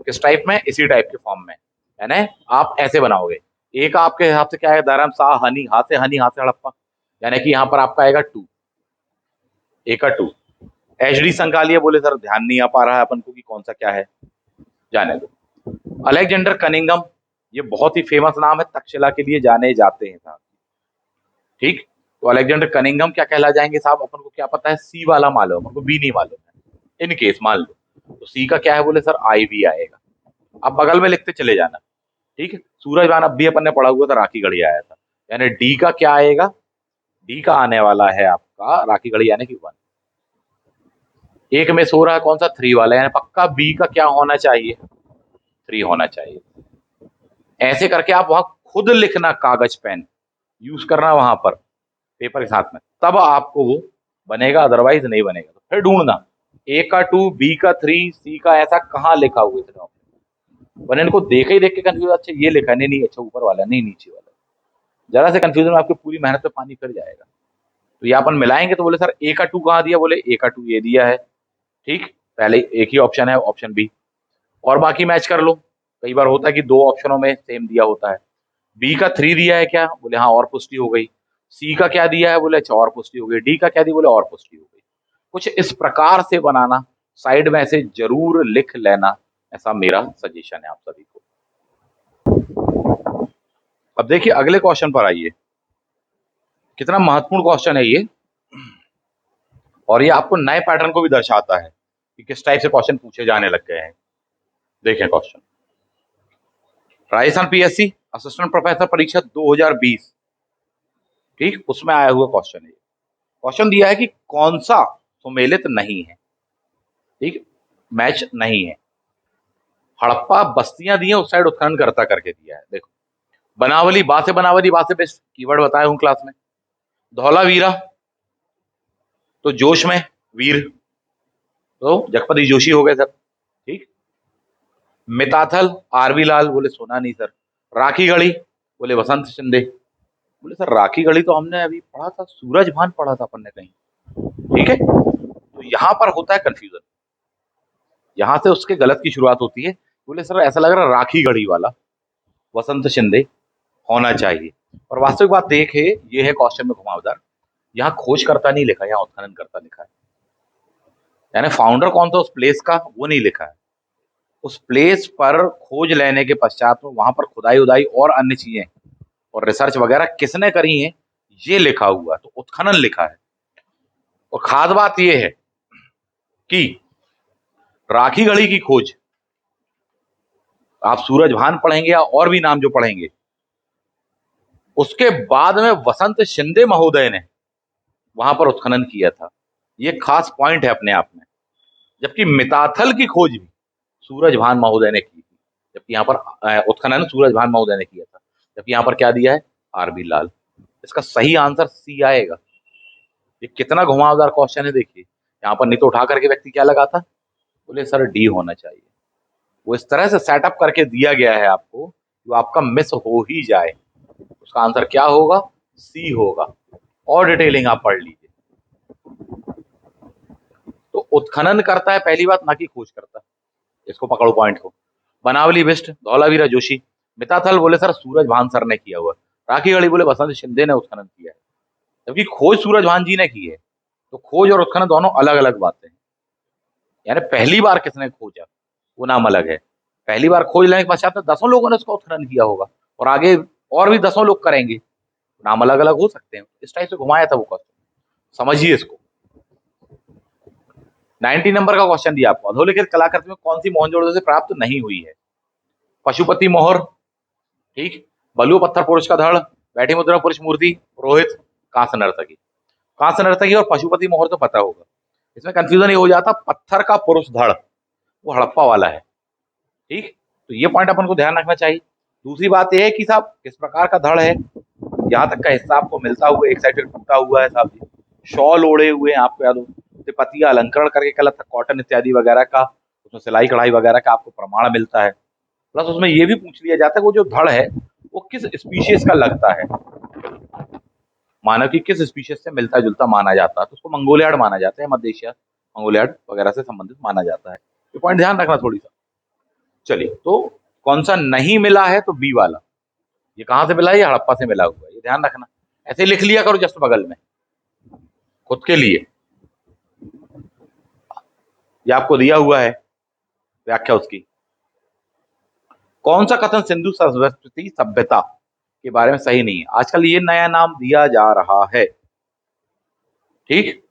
किस टाइप में? इसी टाइप के फॉर्म में, यानी आप ऐसे बनाओगे। एक आपके हिसाब से क्या है? दाराम सा हनी, हाथ से हनी, हाथ से हड़प्पा, यानी कि यहाँ पर आपका आएगा 2, ए का 2। HD संकालिया, बोले सर ध्यान नहीं आ पा रहा है अपन को कि कौन सा क्या है, जाने दो। अलेक्जेंडर कनिंगम, ये बहुत ही फेमस नाम है, तक्षशिला के लिए जाने जाते हैं साहब। ठीक, तो अलेक्जेंडर कनिंगम क्या कहला जाएंगे साहब? अपन को क्या पता है? सी वाला मालूम, अपन को बी नहीं मालूम है। इन केस मान लो तो सी का क्या है? बोले सर IV आएगा। अब बगल में लिखते चले जाना। ठीक है, सूरजवान अब भी अपन ने पढ़ा हुआ था, राखी गढ़ी आया था, यानी डी का क्या आएगा? डी का आने वाला है आपका राखी गढ़ी, यानी कि 1। एक में सो रहा है कौन सा? 3 वाला, यानी पक्का बी का क्या होना चाहिए? 3 होना चाहिए। ऐसे करके आप वहां खुद लिखना, कागज पेन यूज करना वहां पर पेपर के साथ में, तब आपको वो बनेगा, अदरवाइज नहीं बनेगा। तो फिर ढूंढना, ए का 2, बी का 3, सी का ऐसा कहाँ लिखा हुआ है? वरना इनको देख ही देख के कंफ्यूज, अच्छा ये लिखा नहीं, अच्छा ऊपर वाला नहीं, नीचे वाला। जरा से कंफ्यूजन में आपकी पूरी मेहनत पे पानी फिर जाएगा। तो ये अपन मिलाएंगे तो बोले सर ए का 2 कहाँ दिया? बोले ए का 2 ये दिया है। ठीक, पहले एक ही ऑप्शन है, ऑप्शन बी, और बाकी मैच कर लो। कई बार होता है कि 2 ऑप्शनों में सेम दिया होता है। बी का 3 दिया है क्या? बोले हाँ, और पुष्टि हो गई। सी का क्या दिया है? बोले अच्छा, और पुष्टि हो गई। डी का क्या दिया? बोले और पुष्टि हो गई। कुछ इस प्रकार से बनाना, साइड में ऐसे जरूर लिख लेना, ऐसा मेरा सजेशन है आप सभी को। अब देखिए अगले क्वेश्चन पर आइए, कितना महत्वपूर्ण क्वेश्चन है ये, और ये आपको नए पैटर्न को भी दर्शाता है कि किस टाइप से क्वेश्चन पूछे जाने लग गए हैं। देखें question, Rajasthan PSC assistant professor परीक्षा 2020 ठीक, उसमें आया हुआ क्वेश्चन है। क्वेश्चन दिया है कि कौन सा सुमेलित नहीं है, ठीक, मैच नहीं है। हड़प्पा बस्तियां दी हैं, उस साइड उत्खनन करता करके दिया है। देखो, बनावली बा से बेस्ट कीवर्ड बताया हूं क्लास में। धौलावीरा तो जोश में वीर, तो जगपति जोशी हो गए सर, ठीक। मिताथल आरवी लाल, बोले सुना नहीं सर। राखी गढ़ी, बोले वसंत शिंदे। बोले सर राखी गढ़ी तो हमने अभी पढ़ा था, सूरज भान पढ़ा था अपन ने कहीं, ठीक है। तो यहां पर होता है कंफ्यूजन, यहां से उसके गलत की शुरुआत होती है। बोले सर ऐसा लग रहा है राखी गढ़ी वाला वसंत शिंदे होना चाहिए। और वास्तविक बात देखे, ये है क्वेश्चन में घुमावदार, यहाँ खोजकर्ता नहीं लिखा, यहाँ उत्खनन करता लिखा है। यानी फाउंडर कौन था उस प्लेस का, वो नहीं लिखा है। उस प्लेस पर खोज लेने के पश्चात में वहां पर खुदाई उदाई और अन्य चीजें और रिसर्च वगैरह किसने करी है, ये लिखा हुआ है, तो उत्खनन लिखा है। और खास बात यह है कि राखी गढ़ी की खोज, आप सूरज भान पढ़ेंगे या और भी नाम जो पढ़ेंगे, उसके बाद में वसंत शिंदे महोदय ने वहां पर उत्खनन किया था। ये खास पॉइंट है अपने आप में। जबकि मिताथल की खोज भी सूरज भान महोदय ने की थी, जबकि यहाँ पर उत्खनन सूरज भान महोदय ने किया था। जबकि यहाँ पर क्या दिया है, आरबी लाल। इसका सही आंसर सी आएगा। ये कितना घुमावदार क्वेश्चन है देखिए। यहाँ पर नहीं तो उठा करके व्यक्ति क्या लगाता, बोले सर डी होना चाहिए। वो इस तरह से सेटअप करके दिया गया है आपको, जो आपका मिस हो ही जाए। उसका आंसर क्या होगा, सी होगा। और डिटेलिंग आप पढ़ लीजिए। तो उत्खनन करता है पहली बात, ना कि खोज करता है। इसको पकड़ो पॉइंट को। बनावली बेस्ट धौलावीरा जोशी। मिताथल बोले सर सूरज भान सर ने किया हुआ। राखी गढ़ी बोले वसंत शिंदे ने उत्खनन किया है। जबकि खोज सूरज भान जी ने की है। तो खोज और उत्खनन दोनों अलग अलग बातें हैं। यानी पहली बार किसने खोजा वो नाम अलग है, पहली बार खोज लेने के पश्चात दसों लोगों ने उसका उत्खनन किया होगा, और आगे और भी दसों लोग करेंगे, नाम अलग अलग हो सकते हैं। इस टाइप से घुमाया था वो क्वेश्चन, समझिए इसको। 90 नंबर का क्वेश्चन दिया आपको। अधोलिखित कलाकृति में कौन सी मोहनजोदड़ो से प्राप्त नहीं हुई है। पशुपति मोहर, ठीक, बलुआ पत्थर पुरुष का धड़, बैठी मुद्रा पुरुष मूर्ति, पुरोहित, कांस्य नर्तकी। कांस्य नर्तकी और पशुपति मोहर तो पता होगा। इसमें कंफ्यूजन ये हो जाता, पत्थर का पुरुष धड़ वो हड़प्पा वाला है, ठीक। तो ये पॉइंट अपन को ध्यान रखना चाहिए। दूसरी बात यह है कि साहब किस प्रकार का धड़ है, यहाँ तक का हिस्सा आपको मिलता हुआ एक साइड से टूटा हुआ है साहब जी। शॉल ओढ़े हुए हैं, आपको याद हो, पतिया अलंकरण करके कला था, कॉटन इत्यादि वगैरह का, उसमें सिलाई कढ़ाई वगैरह का आपको प्रमाण मिलता है। प्लस उसमें यह भी पूछ लिया जाता है वो जो धड़ है वो किस स्पीशीज का लगता है, मानव की किस स्पीशीज से मिलता जुलता माना जाता है। तो उसको मंगोलियाड माना जाता है, मध्य एशिया मंगोलियाड वगैरह से संबंधित माना जाता है। ये पॉइंट ध्यान रखना थोड़ी सा। चलिए, तो कौन सा नहीं मिला है, तो बी वाला। ये कहां से मिला है, ये हड़प्पा से मिला हुआ है, ये ध्यान रखना। ऐसे लिख लिया करो जस्ट बगल में खुद के लिए। ये आपको दिया हुआ है व्याख्या उसकी। कौन सा कथन सिंधु सरस्वती सभ्यता के बारे में सही नहीं है। आजकल ये नया नाम दिया जा रहा है, ठीक।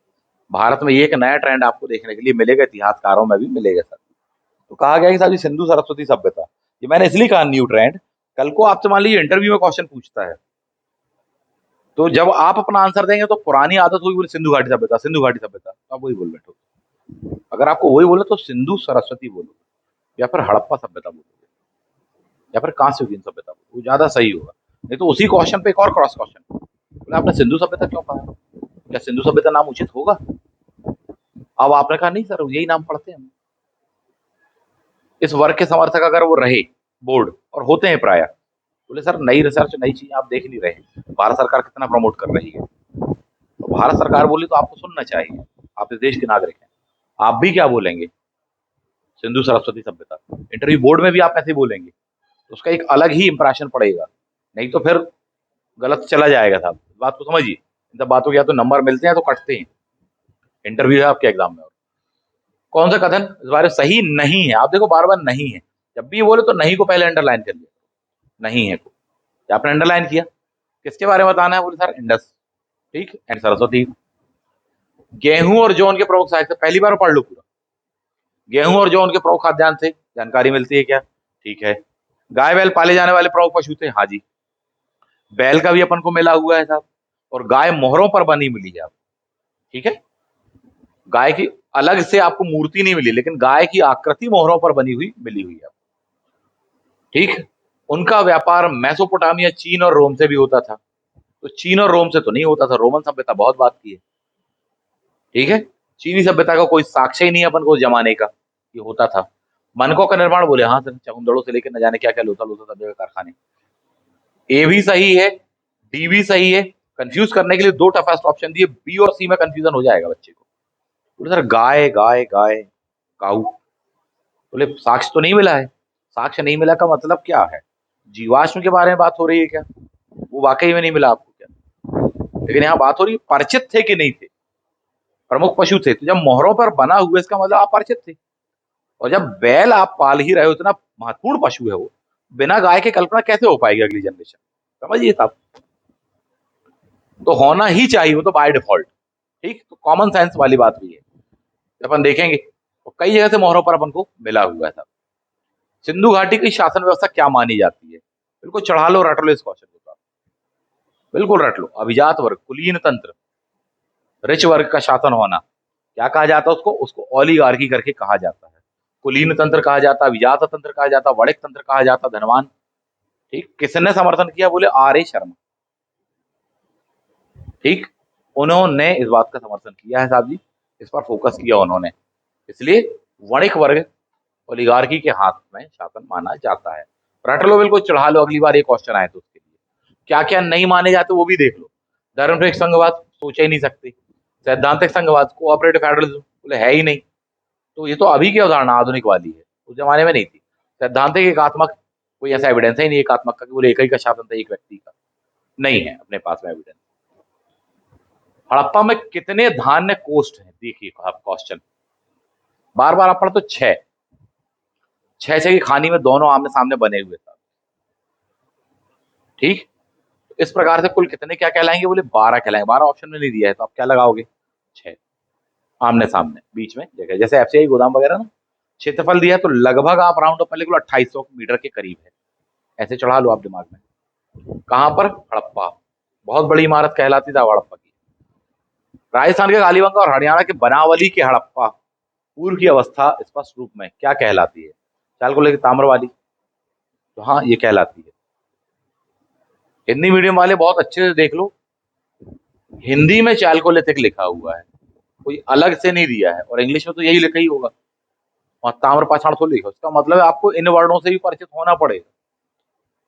भारत में ये एक नया ट्रेंड आपको देखने के लिए मिलेगा, इतिहासकारों में भी मिलेगा सर। तो कहा गया कि साहब सिंधु सरस्वती सभ्यता, ये मैंने इसलिए कहा न्यू ट्रेंड। कल को आपसे मान लीजिए इंटरव्यू में क्वेश्चन पूछता है, तो जब आप अपना आंसर देंगे तो पुरानी आदत हुई बोले सिंधु घाटी सभ्यता, सिंधु घाटी सभ्यता, तो आप वही बोल बैठो। अगर आपको वही बोले तो सिंधु सरस्वती बोलो, या फिर हड़प्पा सभ्यता बोलोगे, या फिर कांस्य युगीन सभ्यता बोलो, वो ज्यादा सही होगा। नहीं तो उसी क्वेश्चन पे एक और क्रॉस क्वेश्चन, बोले आपने सिंधु सभ्यता क्यों कहा, क्या सिंधु सभ्यता नाम उचित होगा। अब आपने कहा नहीं सर यही नाम पढ़ते हैं। इस वर्ग के समर्थक अगर वो रहे बोर्ड, और होते हैं प्राय, बोले सर नई रिसर्च नई चीज आप देख नहीं रहे, भारत सरकार कितना प्रमोट कर रही है। तो भारत सरकार बोली तो आपको सुनना चाहिए, आप इस देश के नागरिक हैं। आप भी क्या बोलेंगे, सिंधु सरस्वती सभ्यता। इंटरव्यू बोर्ड में भी आप ऐसे बोलेंगे तो उसका एक अलग ही इंप्रेशन पड़ेगा, नहीं तो फिर गलत चला जाएगा साहब। बात को समझिए, इन सब बातों के या तो नंबर मिलते हैं तो कटते हैं। इंटरव्यू है आपके एग्जाम में। कौन सा कथन इस बारे सही नहीं है, आप देखो बार बार नहीं है, जब भी बोले तो नहीं को पहले अंडरलाइन कर लिया। नहीं है को आपने अंडरलाइन किया, किसके बारे में बताना है, बोले सर इंडस, ठीक, एंड सरस्वती। गेहूं और जौ के प्रमुख साहित्य, पहली बार पढ़ लो पूरा। गेहूं और जौ के प्रमुख खाद्यान्न थे, जानकारी मिलती है क्या, ठीक है। गाय बैल पाले जाने वाले प्रमुख पशु थे, हाँ जी। बैल का भी अपन को मिला हुआ है साहब। और गाय मोहरों पर बनी मिली है आपको, ठीक है। गाय की अलग से आपको मूर्ति नहीं मिली, लेकिन गाय की आकृति मोहरों पर बनी हुई मिली हुई है, ठीक। उनका व्यापार मेसोपोटामिया, चीन और रोम से भी होता था। तो चीन और रोम से तो नहीं होता था, रोमन सभ्यता बहुत बात की है, ठीक है। चीनी सभ्यता का कोई साक्ष्य ही नहीं है अपन को जमाने का ये होता था। मनकों का निर्माण बोले हाँ सर, चकुंदड़ों से लेकर न जाने क्या क्या लोथा लोथा सभ्य के कारखाने। ए भी सही है, डी भी सही है। कंफ्यूज करने के लिए दो टफेस्ट ऑप्शन दिए, बी और सी में कंफ्यूजन हो जाएगा बच्चे को। बोले सर गाय गाय गाय काऊ, बोले साक्ष्य तो नहीं मिला है। साक्ष्य नहीं मिला का मतलब क्या है? जीवाश्म के बारे में बात हो रही है क्या? वो वाकई में नहीं मिला आपको क्या? लेकिन यहाँ बात हो रही है परिचित थे कि नहीं थे, प्रमुख पशु थे। तो जब मोहरों पर बना हुआ इसका मतलब आप परिचित थे। और जब बैल आप पाल ही रहे हो, इतना महत्वपूर्ण पशु है वो, बिना गाय के कल्पना कैसे हो पाएगी अगली जनरेशन? समझिए साहब, तो होना ही चाहिए वो तो बाय डिफॉल्ट, ठीक। तो कॉमन सेंस वाली बात भी है, अपन देखेंगे तो कई जगह से मोहरों पर अपन को मिला हुआ है साहब। सिंधु घाटी की शासन व्यवस्था क्या मानी जाती है? बिल्कुल चढ़ा लो, रट लो इस क्वेश्चन को, बिल्कुल रट लो। अभिजात वर्ग, कुलीन तंत्र, रिच वर्ग का शासन होना, क्या कहा जाता है उसको? उसको ओलिगार्की करके कहा जाता है। कुलीन तंत्र कहा जाता, अभिजात तंत्र कहा जाता, वणिक तंत्र कहा जाता, धनवान, ठीक। किसने समर्थन किया? बोले आर ए शर्मा, ठीक। उन्होंने इस बात का समर्थन किया है साहब जी, इस पर फोकस किया उन्होंने। इसलिए वणिक वर्ग, ओलिगार्की के हाथ में शासन माना जाता है। रट लो, बिल्कुल चढ़ा लो, अगली बार ये क्वेश्चन आए तो उसके लिए क्या क्या नहीं माने जाते वो भी देख लो। धर्मनिरपेक्ष संघवाद सोच ही नहीं सकते। सैद्धांतिक संघवाद, कोऑपरेटिव फेडरलिज्म, बोले है ही नहीं। तो ये तो अभी की अवधारणा आधुनिक वाली है, उस जमाने में नहीं थी। सैद्धांतिक एकात्मक, कोई ऐसा एविडेंस ही नहीं एकात्मक का कि बोले एक ही का शासन था एक व्यक्ति का, नहीं है अपने पास में एविडेंस। हड़प्पा में कितने धान्य कोष्ठ हैं? देखिए आप क्वेश्चन बार बार आप पढ़ो तो छह छह की खानी में दोनों आमने सामने बने हुए था, ठीक। इस प्रकार से कुल कितने क्या कहलाएंगे? बोले 12 कहलाएंगे। 12 ऑप्शन में नहीं दिया है तो आप क्या लगाओगे? 6 आमने सामने बीच में जगह, जैसे एफसीआई गोदाम वगैरह ना। क्षेत्रफल दिया तो लगभग आप राउंड अप लिख लो 2800 मीटर के करीब है, ऐसे चढ़ा लो आप दिमाग में। कहां पर? हड़प्पा, बहुत बड़ी इमारत कहलाती था हड़प्पा की। राजस्थान के कालीबंगा और हरियाणा के बनावली के हड़प्पा पूर्व की अवस्था स्पष्ट रूप में क्या कहलाती है? चाल को लेकर ताम्रवाली, तो हाँ ये कहलाती है। हिंदी मीडियम वाले बहुत अच्छे से देख लो, हिंदी में चालकोलिथिक लिखा हुआ है, कोई अलग से नहीं दिया है, और इंग्लिश में तो यही लिखा ही होगा, वहां ताम्र पाषाण तो लिखा। उसका मतलब है आपको इन वर्णों से भी परिचित होना पड़ेगा,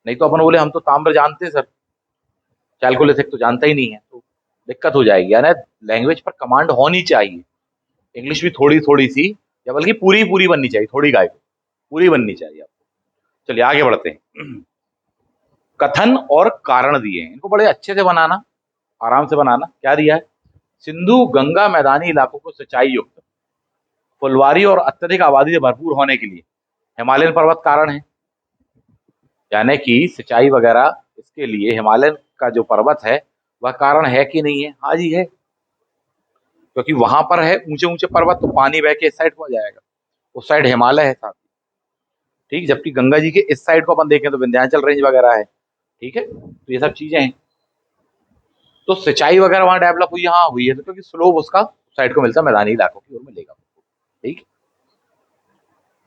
नहीं तो अपन बोले हम तो ताम्र जानते हैं सर, चालकोलिथिक तो जानता ही नहीं है, तो दिक्कत हो जाएगी। यानी लैंग्वेज पर कमांड होनी चाहिए, इंग्लिश भी थोड़ी थोड़ी सी, या बल्कि पूरी पूरी बननी चाहिए, थोड़ी गाय को पूरी बननी चाहिए आपको। चलिए आगे बढ़ते हैं। कथन और कारण दिए हैं, इनको बड़े अच्छे से बनाना, आराम से बनाना। क्या दिया है? सिंधु गंगा मैदानी इलाकों को सिंचाई युक्त, फुलवारी और अत्यधिक आबादी से भरपूर होने के लिए हिमालयन पर्वत कारण है। यानी कि सिंचाई वगैरह इसके लिए हिमालयन का जो पर्वत है वह कारण है कि नहीं है? हाँ जी है, क्योंकि वहां पर है ऊंचे ऊंचे पर्वत, तो पानी बह के इस साइड को आ जाएगा, उस साइड हिमालय है साथ, ठीक। जबकि गंगा जी के इस साइड को अपन देखें तो विंध्याचल रेंज वगैरह है, ठीक है। तो ये सब चीजें हैं, तो सिंचाई वगैरह वहां डेवलप हुई, हाँ हुई है, तो क्योंकि स्लोप उसका साइड को मिलता है, मैदानी इलाकों की ओर मिलेगा, ठीक।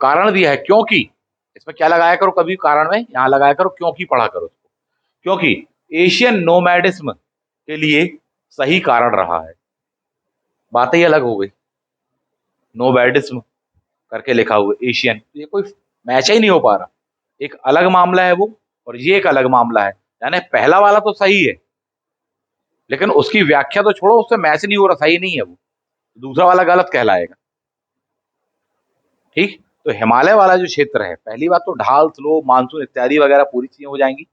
कारण दिया है क्योंकि, इसमें क्या लगाया करो कभी कारण में, यहां लगाया करो क्योंकि, पढ़ा करो उसको। क्योंकि एशियन नोमैडिज्म के लिए सही कारण रहा है, बात ही अलग हो गई। नोमैडिज्म करके लिखा हुआ एशियन, ये कोई मैच ही नहीं हो पा रहा, एक अलग मामला है वो, और ये एक अलग मामला है। यानी पहला वाला तो सही है, लेकिन उसकी व्याख्या तो छोड़ो, उससे मैच नहीं हो रहा, सही नहीं है वो, दूसरा वाला गलत कहलाएगा, ठीक। तो हिमालय वाला जो क्षेत्र है, पहली बात तो ढाल, स्लो, मानसून इत्यादि वगैरह पूरी चीजें हो जाएंगी,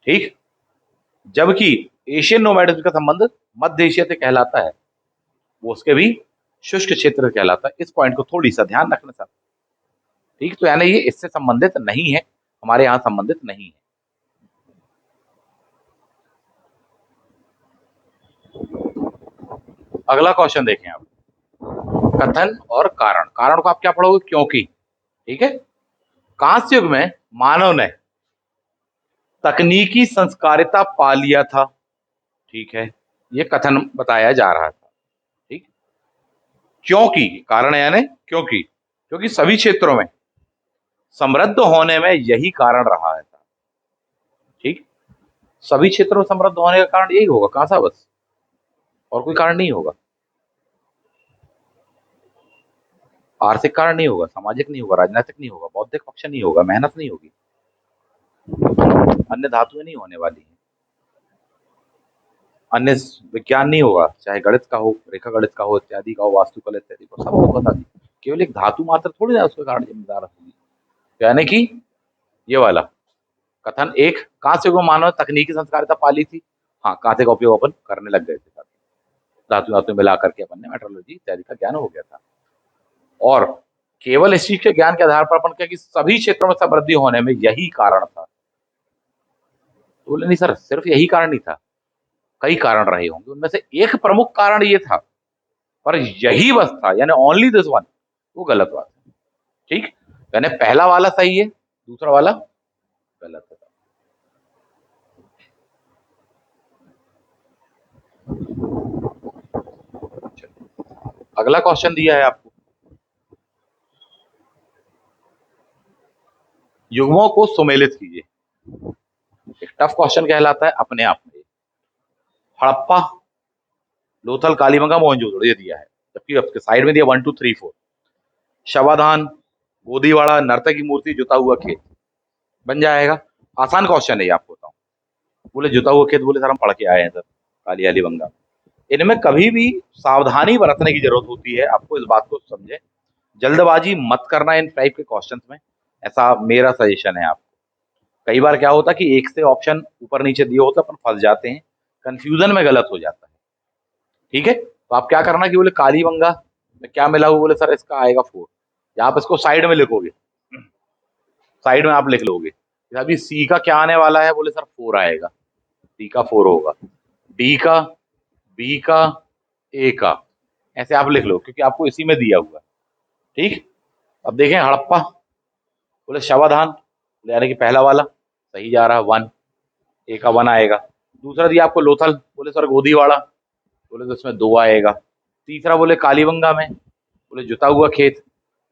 ठीक। जबकि एशियन नोमैडिज्म का संबंध मध्य एशिया से कहलाता है, वो उसके भी शुष्क क्षेत्र कहलाता है। इस पॉइंट को थोड़ी सा ध्यान रखना साहब, ठीक। तो यानी ये इससे संबंधित नहीं है, हमारे यहाँ संबंधित नहीं है। अगला क्वेश्चन देखें आप, कथन और कारण। कारण को आप क्या पढ़ोगे? क्योंकि, ठीक है। कांस्य युग में मानव ने तकनीकी संस्कारिता पा लिया था, ठीक है, ये कथन बताया जा रहा था। ठीक, क्योंकि कारण यानी क्योंकि सभी क्षेत्रों में समृद्ध होने में यही कारण रहा है। ठीक, सभी क्षेत्रों में समृद्ध होने का कारण यही होगा, कहां सा बस, और कोई कारण नहीं होगा। आर्थिक कारण नहीं होगा, सामाजिक नहीं होगा, राजनीतिक नहीं होगा, बौद्धिक पक्ष नहीं होगा, मेहनत नहीं होगी, अन्य धातुएं नहीं होने वाली हैं, अन्य विज्ञान नहीं होगा, चाहे गणित का हो, रेखा गणित का हो, इत्यादि का हो, वास्तुकला इत्यादि का, सब होगा था। केवल एक धातु मात्र थोड़ी ना उसके कारण जिम्मेदार होगी। यानी कि ये वाला कथन एक, कांस्य को मानव तकनीकी संस्कारिता पाली थी। हाँ, कांसे का उपयोग अपन करने लग गए थे, धातु धातु मिला करके अपन ने मेट्रोलॉजी इत्यादि का ज्ञान हो गया था। और केवल इस चीज के ज्ञान के आधार पर अपन क्या कि सभी क्षेत्रों में समृद्धि होने में यही कारण था। तो बोले नहीं सर, सिर्फ यही कारण नहीं था, कई कारण रहे होंगे, उनमें से एक प्रमुख कारण ये था, पर यही बस था, यानी ओनली दिस वन, वो गलत बात है। ठीक, यानी पहला वाला सही है, दूसरा वाला गलत है। अगला क्वेश्चन दिया है आपको, युग्मों को सुमेलित कीजिए। एक टफ क्वेश्चन कहलाता है अपने आप में। हड़प्पा, लोथल, कालीबंगा, मोहनजोदड़ो, ये दिया है, जबकि आपके साइड में दिया 1 2 3 4। शवाधान, गोदीवाड़ा, नर्तकी मूर्ति, जुता हुआ खेत, बन जाएगा। आसान क्वेश्चन है ये, आपको बताऊं। बोले जुता हुआ खेत, बोले सर हम पढ़ के आए हैं सर काली बंगा। इनमें कभी भी सावधानी बरतने की जरूरत होती है, आपको इस बात को समझे, जल्दबाजी मत करना इन टाइप के क्वेश्चंस में, ऐसा मेरा सजेशन है आपको। कई बार क्या होता है कि एक से ऑप्शन ऊपर नीचे दिए होते, अपन फंस जाते हैं, कंफ्यूजन में गलत हो जाता है। ठीक है, तो आप क्या करना कि बोले कालीबंगा में क्या मिला हुआ, बोले सर इसका आएगा 4, या आप इसको साइड में लिखोगे, साइड में आप लिख लोगे अभी सी का क्या आने वाला है, बोले सर 4 आएगा, सी का 4 होगा, डी का, बी का, ए का, ऐसे आप लिख लो, क्योंकि आपको इसी में दिया हुआ है। ठीक, अब देखें हड़प्पा, बोले शवाधान, यानी कि पहला वाला सही जा रहा है, 1, ए का 1 आएगा। दूसरा दिया आपको लोथल, बोले सर गोदीवाड़ा, बोले तो इसमें 2 आएगा। तीसरा बोले कालीबंगा में, बोले जुता हुआ खेत,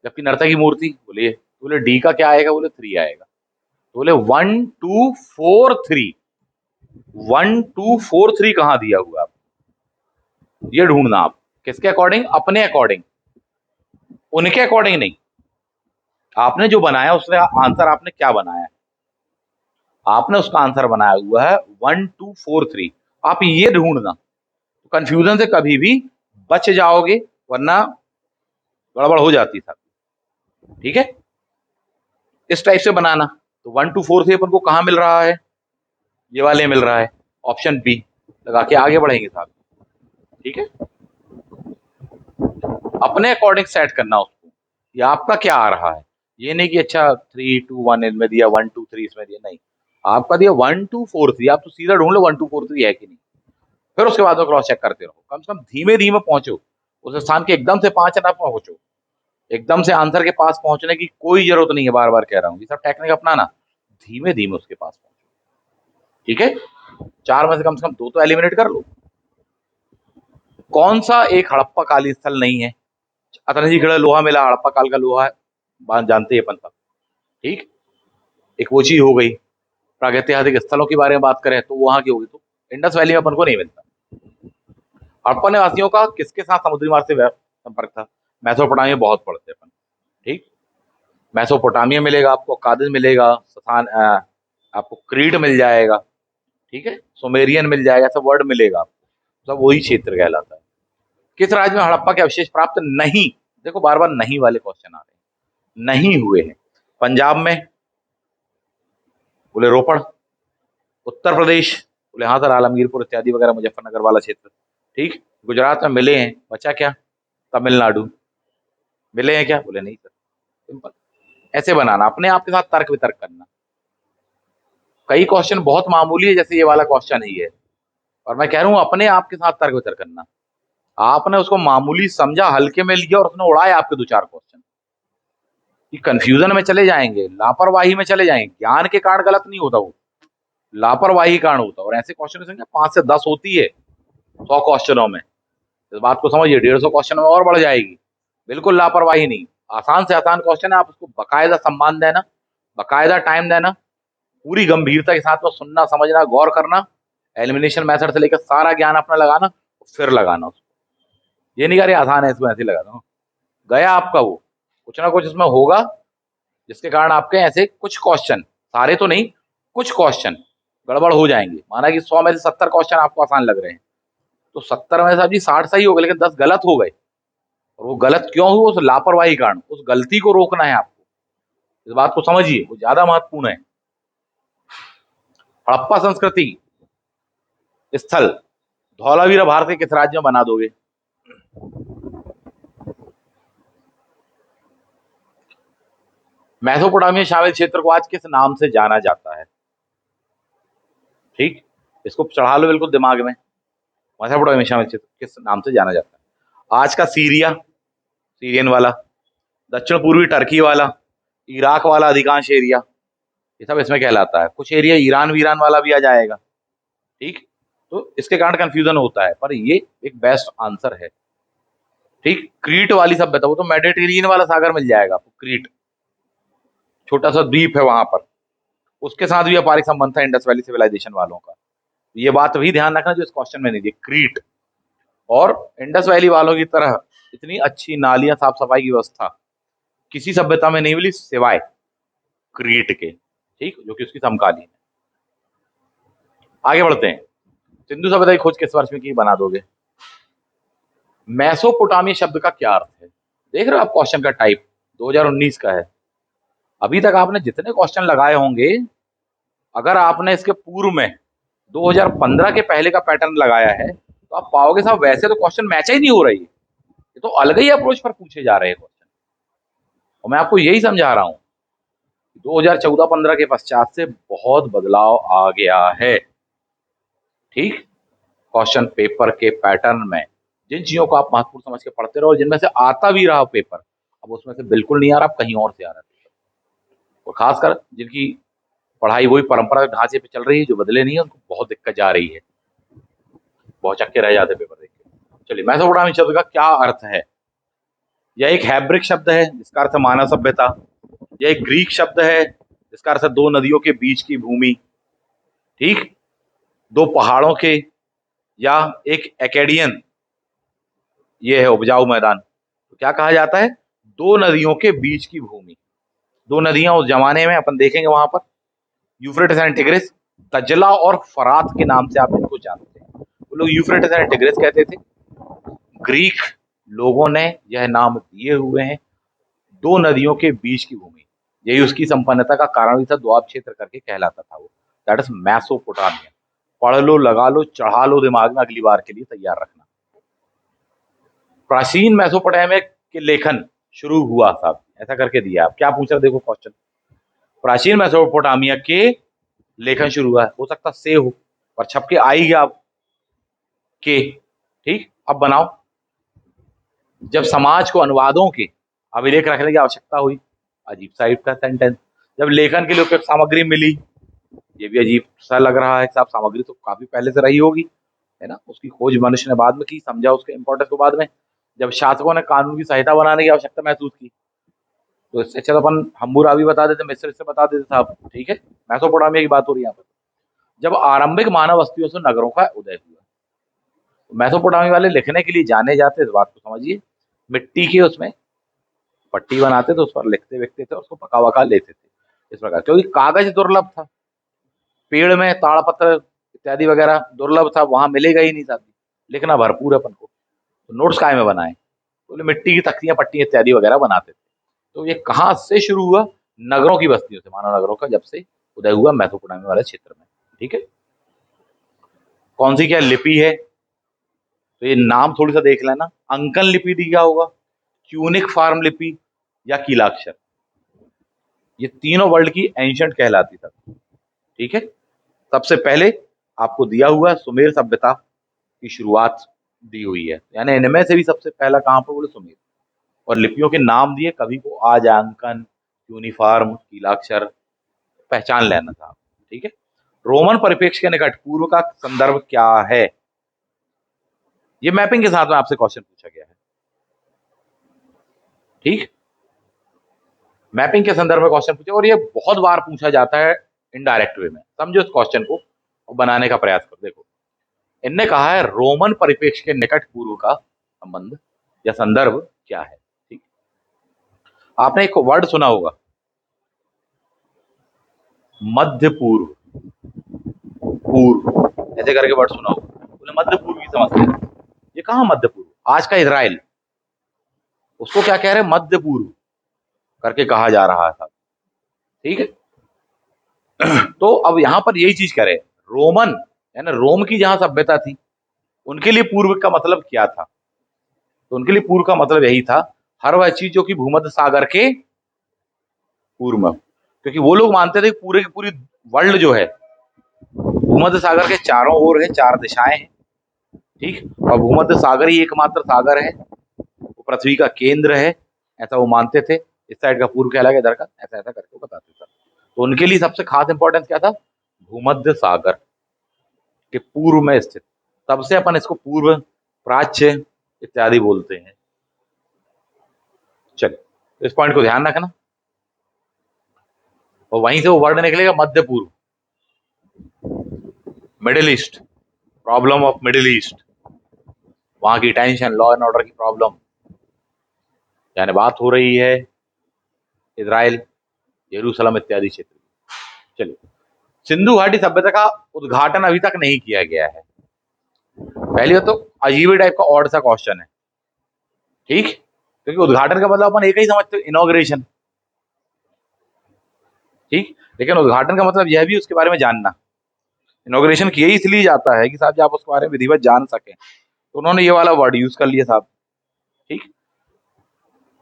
जबकि नर्तकी मूर्ति, बोले डी का क्या आएगा, बोले 3 आएगा। तो बोले 1 2 4 3, 1 2 4 3 कहां दिया हुआ आप, ये ढूंढना आप, किसके अकॉर्डिंग, अपने अकॉर्डिंग, उनके अकॉर्डिंग नहीं। आपने जो बनाया उसने आंसर आपने क्या बनाया है, आपने उसका आंसर बनाया हुआ है 1 2 4 3, आप ये ढूंढना, तो कंफ्यूजन से कभी भी बच जाओगे, वरना गड़बड़ हो जाती था। ठीक है, इस टाइप से बनाना। तो 1 2 4 3 अपन को कहां मिल रहा है, ये वाले मिल रहा है, ऑप्शन बी लगा के आगे बढ़ेंगे साहब। ठीक है, अपने अकॉर्डिंग सेट करना उसको, ये आपका क्या आ रहा है, ये नहीं कि अच्छा 3 2 1 इनमें दिया, 1 2 3 इसमें दिया, नहीं, आपका दिया 1 2 4 3, आप तो सीधा ढूंढ लो 1 2 4 3 है कि नहीं, फिर उसके बाद में क्रॉस चेक करते रहो, कम से कम धीमे धीमे पहुंचो उस स्थान के, एकदम से 5 ना पहुंचो, एकदम से आंसर के पास पहुंचने की कोई जरूरत नहीं है, बार बार कह रहा हूँ, ये सब टेक्निक अपनाना, धीमे धीमे उसके पास पहुंचो। ठीक है, 4 में से कम 2 तो एलिमिनेट कर लो। कौन सा एक हड़प्पा कालीन स्थल नहीं है, अतरंजी खड़ा लोहा मिला, हड़प्पा काल का लोहा है, बात जानते हैं अपन सब। ठीक, एक वो चीज हो गई। प्रागैतिहासिक स्थलों के बारे में बात करें तो वहां की होगी, तो इंडस वैली में अपन को नहीं मिलता। हड़प्पा निवासियों का किसके साथ समुद्री मार्ग से संपर्क था, मैसोपोटामिया बहुत पढ़ते अपन। ठीक, मैसोपोटामिया मिलेगा आपको, कादिज मिलेगा, स्थान आपको क्रीट मिल जाएगा, ठीक है, सुमेरियन मिल जाएगा, सब वर्ड मिलेगा आपको, सब वही क्षेत्र कहलाता है। किस राज्य में हड़प्पा के अवशेष प्राप्त नहीं, देखो बार बार नहीं वाले क्वेश्चन आ रहे हैं, नहीं हुए हैं। पंजाब में, बोले रोपड़। उत्तर प्रदेश, बोले हाँ सर आलमगीरपुर इत्यादि वगैरह, मुजफ्फरनगर वाला क्षेत्र। ठीक, गुजरात में मिले हैं, बचा क्या, तमिलनाडु, मिले हैं क्या, बोले नहीं सर। सिंपल, ऐसे बनाना, अपने आप के साथ तर्क वितर्क करना। कई क्वेश्चन बहुत मामूली है, जैसे ये वाला क्वेश्चन ही है, और मैं कह रहा हूं अपने आप के साथ तर्क वितर्क करना। आपने उसको मामूली समझा, हल्के में लिया, और उसने उड़ाए आपके 2 4 क्वेश्चन, कि कंफ्यूजन में चले जाएंगे, लापरवाही में चले जाएंगे, ज्ञान के कारण गलत नहीं होता वो, लापरवाही कारण होता है। और ऐसे क्वेश्चन की संख्या 5 से 10 होती है 100 क्वेश्चनों में। इस बात को समझिए, 150 क्वेश्चन में और बढ़ जाएगी। बिल्कुल लापरवाही नहीं। आसान से आसान क्वेश्चन है, आप उसको बकायदा सम्मान देना, बकायदा टाइम देना, पूरी गंभीरता के साथ में सुनना, समझना, गौर करना, एलिमिनेशन मेथड से लेकर सारा ज्ञान अपना लगाना, फिर लगाना उसको। ये नहीं करे आसान है इसमें ऐसे ही लगा दो, गया आपका वो। कुछ ना कुछ इसमें होगा जिसके कारण आपके ऐसे कुछ क्वेश्चन, सारे तो नहीं, कुछ क्वेश्चन गड़बड़ हो जाएंगे। माना कि 100 में से 70 क्वेश्चन आपको आसान लग रहे हैं, तो 70 में से साहब जी 60 सही हो गए, लेकिन 10 गलत हो गए। और वो गलत क्यों हुआ? उस लापरवाही कारण। उस गलती को रोकना है आपको। इस बात को समझिए, वो ज्यादा महत्वपूर्ण है। हड़प्पा संस्कृति स्थल धौलावीरा भारत के किस राज्य में बना दोगे? मेसोपोटामिया शामिल क्षेत्र को आज किस नाम से जाना जाता है? ठीक, इसको चढ़ा लो बिल्कुल दिमाग में। मेसोपोटामिया शामिल क्षेत्र किस नाम से जाना जाता है? आज का सीरिया, सीरियन वाला, दक्षिण पूर्वी टर्की वाला, इराक वाला अधिकांश एरिया, ये सब इसमें कहलाता है। कुछ एरिया ईरान वीरान वाला भी आ जाएगा। ठीक, तो इसके कारण कंफ्यूजन होता है, पर ये एक बेस्ट आंसर है। ठीक, क्रीट वाली सभ्यता, वो तो मेडिटेरियन वाला सागर मिल जाएगा आपको। क्रीट छोटा सा द्वीप है वहां पर, उसके साथ भी व्यापारिक संबंध था इंडस वैली सिविलाइजेशन वालों का। ये बात भी ध्यान रखना जो इस क्वेश्चन में नहीं दी। क्रीट और इंडस वैली वालों की तरह इतनी अच्छी नालियां, साफ सफाई की व्यवस्था किसी सभ्यता में नहीं मिली सिवाय क्रीट के। ठीक, जो कि उसकी समकालीन है। आगे बढ़ते हैं। सिंधु सभ्यता की खोज किस वर्ष में की, बना दोगे? मेसोपोटामिया शब्द का क्या अर्थ है? देख रहे हो आप क्वेश्चन का टाइप, 2019 का है। अभी तक आपने जितने क्वेश्चन लगाए होंगे, अगर आपने इसके पूर्व में 2015 के पहले का पैटर्न लगाया है, तो आप पाओगे साहब वैसे तो क्वेश्चन मैच ही नहीं हो रही है। ये तो अलग ही अप्रोच पर पूछे जा रहे हैं क्वेश्चन। और मैं आपको यही समझा रहा हूं, 2014-15 के पश्चात से बहुत बदलाव आ गया है। ठीक, क्वेश्चन पेपर के पैटर्न में जिन चीजों को आप महत्वपूर्ण समझ के पढ़ते रहो, जिनमें से आता भी रहा पेपर, अब उसमें से बिल्कुल नहीं आ रहा, कहीं और से आ रहा है। और खासकर जिनकी पढ़ाई वही परंपरागत ढांचे पे चल रही है, जो बदले नहीं है, उनको बहुत दिक्कत जा रही है, बहुत चक्के रह जाते पेपर देख के। चलिए, मेसोपोटामिया शब्द का क्या अर्थ है? यह एक हैब्रिक शब्द है जिसका अर्थ मानव सभ्यता। यह एक ग्रीक शब्द है जिसका अर्थ दो नदियों के बीच की भूमि। ठीक, दो पहाड़ों के, या एक एकेडियन, ये है उपजाऊ मैदान। तो क्या कहा जाता है? दो नदियों के बीच की भूमि। दो नदियां उस जमाने में अपन देखेंगे वहां पर, यूफ्रेटिस एंड टिग्रिस, दजला और फरात के नाम से आप इनको जानते हैं। वो लोग यूफ्रेटिस एंड टिग्रिस कहते थे। ग्रीक लोगों ने यह नाम दिए हुए हैं दो नदियों के बीच की भूमि। यही उसकी संपन्नता का कारण भी था, द्वाब क्षेत्र करके कहलाता था वो। That is Mesopotamia. पढ़ लो, लगा लो, चढ़ा लो दिमाग में, अगली बार के लिए तैयार रखना। प्राचीन मेसोपोटामिया के लेखन शुरू हुआ था, ऐसा करके दिया। आप क्या पूछ रहे, देखो क्वेश्चन। प्राचीन मेसोपोटामिया के लेखन शुरू हुआ है, हो सकता से हो, पर छप के आई गया अब के। ठीक, अब बनाओ। जब समाज को अनुवादों के अभिलेख रखने की आवश्यकता हुई, अजीब साइड का सेंटेंस। जब लेखन के लिए उपयुक्त सामग्री मिली, ये भी अजीब सा लग रहा है। साहब सामग्री तो काफी पहले से रही होगी, है ना? उसकी खोज मनुष्य ने बाद में की, समझा उसके इंपॉर्टेंस को बाद में। जब शासकों ने कानून की सहायता बनाने की आवश्यकता महसूस की, तो इससे अच्छा तो अपन हम्बुराबी बता देते, मिस्र से बता देते साहब। ठीक है, मेसोपोटामिया की बात हो रही है यहाँ पर। जब आरंभिक मानव बस्तियों से नगरों का उदय हुआ, तो मेसोपोटामिया वाले लिखने के लिए जाने जाते, इस बात को समझिए। मिट्टी के उसमें पट्टी बनाते थे, उस पर लिखते विखते थे, उसको पका वका लेते थे इस प्रकार, क्योंकि कागज दुर्लभ था। पेड़ में ताड़पत्र इत्यादि वगैरह दुर्लभ था, वहां मिलेगा ही नहीं साथी। लिखना भरपूर है अपन को, तो नोट्स काय में बनाए? तो मिट्टी की तख्तियां, पट्टी इत्यादि वगैरह बनाते थे। तो ये कहाँ से शुरू हुआ? नगरों की बस्तियों से, मानव नगरों का जब से उदय हुआ मेसोपोटामिया वाले क्षेत्र में। ठीक है, कौन सी क्या लिपि है, तो ये नाम थोड़ी सा देख लेना। अंकन लिपि दिया होगा, क्यूनिक फार्म लिपि, या कीलाक्षर। ये तीनों वर्ल्ड की एंशियंट कहलाती थी। ठीक है, सबसे पहले आपको दिया हुआ सुमेर सभ्यता की शुरुआत दी हुई है, यानी इनमें से भी सबसे पहला कहां पर बोले? सुमेर। और लिपियों के नाम दिए, कभी को आ जाए अंकन, यूनिफॉर्म, कीलाक्षर, पहचान लेना था। ठीक है, रोमन परिप्रेक्ष्य के निकट पूर्व का संदर्भ क्या है? ये मैपिंग के साथ में आपसे क्वेश्चन पूछा गया है। ठीक, मैपिंग के संदर्भ में क्वेश्चन पूछा, और ये बहुत बार पूछा जाता है इनडायरेक्ट वे में। समझो इस क्वेश्चन को और बनाने का प्रयास करो। देखो, इनने कहा है रोमन परिप्रेक्ष्य के निकट पूर्व का संबंध या संदर्भ क्या है। ठीक, आपने एक वर्ड सुना होगा, मध्य पूर्व, पूर्व ऐसे करके वर्ड सुना होगा। बोले मध्य पूर्व की समझते हैं, ये कहाँ मध्य पूर्व? आज का इजराइल, उसको क्या कह रहे हैं? मध्य पूर्व करके कहा जा रहा था। ठीक है, तो अब यहां पर यही चीज कह रहे हैं, रोमन यानी रोम की जहां सभ्यता थी, उनके लिए पूर्व का मतलब क्या था? तो उनके लिए पूर्व का मतलब यही था, हर वह चीज जो कि भूमध्य सागर के पूर्व में, क्योंकि वो लोग मानते थे पूरे की पूरी वर्ल्ड जो है भूमध्य सागर के चारों ओर है, चार दिशाएं हैं। ठीक, और भूमध्य सागर ही एकमात्र सागर है, वो पृथ्वी का केंद्र है, ऐसा वो मानते थे। इस साइड का पूर्व कहलाएगा, इधर का ऐसा ऐसा करके बताते थे। तो उनके लिए सबसे खास इंपॉर्टेंस क्या था? भूमध्य सागर के पूर्व में स्थित, तब से अपन इसको पूर्व, प्राच्य इत्यादि बोलते हैं। चलिए, तो इस पॉइंट को ध्यान रखना, और वहीं से वो वर्ड निकलेगा मध्य पूर्व, middle east, problem of middle east, वहां की टेंशन, लॉ एंड ऑर्डर की प्रॉब्लम, यानी बात हो रही है इजराइल, यरूशलेम इत्यादि क्षेत्र। चलिए, सिंधु घाटी सभ्यता का उद्घाटन अभी तक नहीं किया गया है। पहली बात तो अजीब टाइप का ऑड सा क्वेश्चन है। ठीक, क्योंकि उद्घाटन का मतलब अपन एक ही समझते हैं, इनॉग्रेशन। ठीक, लेकिन उद्घाटन का मतलब यह भी उसके बारे में जानना। इनॉग्रेशन किया ही इसलिए जाता है कि साहब जी आप उसके बारे में विधिवत जान सके, तो उन्होंने ये वाला वर्ड यूज कर लिया साहब। ठीक,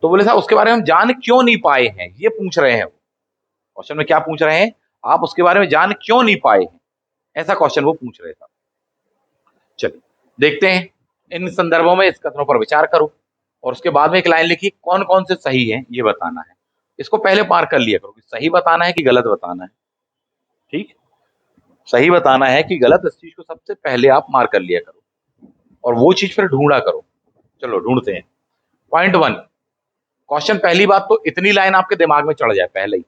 तो बोले साहब उसके बारे में हम जान क्यों नहीं पाए हैं, ये पूछ रहे हैं। क्वेश्चन में क्या पूछ रहे हैं? आप उसके बारे में जान क्यों नहीं पाए हैं, ऐसा क्वेश्चन वो पूछ रहे थे। चलिए देखते हैं, इन संदर्भों में इस कथनों पर विचार करो, और उसके बाद में एक लाइन लिखी, कौन कौन से सही है ये बताना है। इसको पहले पार कर लिया करो कि सही बताना है कि गलत बताना है। ठीक, सही बताना है कि गलत, इस चीज को सबसे पहले आप मार कर लिया करो, और वो चीज फिर ढूंढा करो। चलो ढूंढते हैं। पॉइंट वन, क्वेश्चन, पहली बात तो इतनी लाइन आपके दिमाग में चढ़ जाए पहले ही,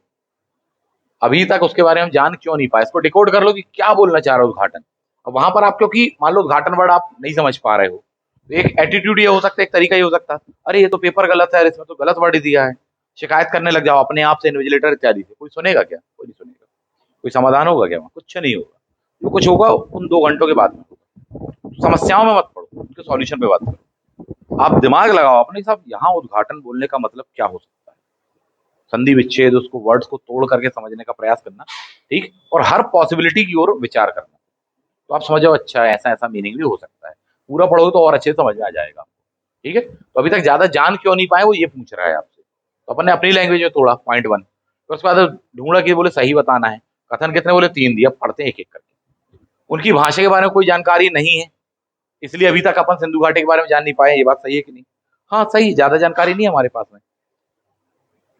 अभी तक उसके बारे में जान क्यों नहीं पाए, इसको डिकोड कर लो कि क्या बोलना चाह रहे हो उद्घाटन। अब वहां पर आप, क्योंकि मान लो उद्घाटन वर्ड आप नहीं समझ पा रहे हो, तो एक एटीट्यूड ये हो सकता है, एक तरीका ये हो सकता है, अरे ये तो पेपर गलत है, इसमें तो गलत वर्ड ही दिया है, शिकायत करने लग जाओ अपने आप से इन्विजिलेटर इत्यादि से। कोई सुनेगा क्या? कोई नहीं सुनेगा। कोई समाधान होगा क्या? वहाँ कुछ नहीं होगा। जो कुछ होगा उन 2 घंटों के बाद में होगा। समस्याओं में मत पड़ो, उनके सॉल्यूशन पे बात करो। आप दिमाग लगाओ अपने साथ, यहाँ उद्घाटन बोलने का मतलब क्या हो सकता है, संधि विच्छेद, उसको वर्ड्स को तोड़ करके समझने का प्रयास करना। ठीक, और हर पॉसिबिलिटी की ओर विचार करना, तो आप समझो अच्छा ऐसा ऐसा मीनिंग भी हो सकता है। पूरा पढ़ोगे तो और अच्छे से समझ में आ जाएगा। ठीक है, तो अभी तक ज्यादा जान क्यों नहीं पाए वो ये पूछ रहा है आपसे, तो अपन ने अपनी लैंग्वेज में तोड़ा पॉइंट वन। तो उसके बाद ढूंढा कि बोले सही बताना है। कथन कितने बोले? 3 दिया, पढ़ते हैं एक एक करके। उनकी भाषा के बारे में कोई जानकारी नहीं है, इसलिए अभी तक अपन सिंधु घाटी के बारे में जान नहीं पाए। ये बात सही है कि नहीं? हाँ सही, ज्यादा जानकारी नहीं है हमारे पास में।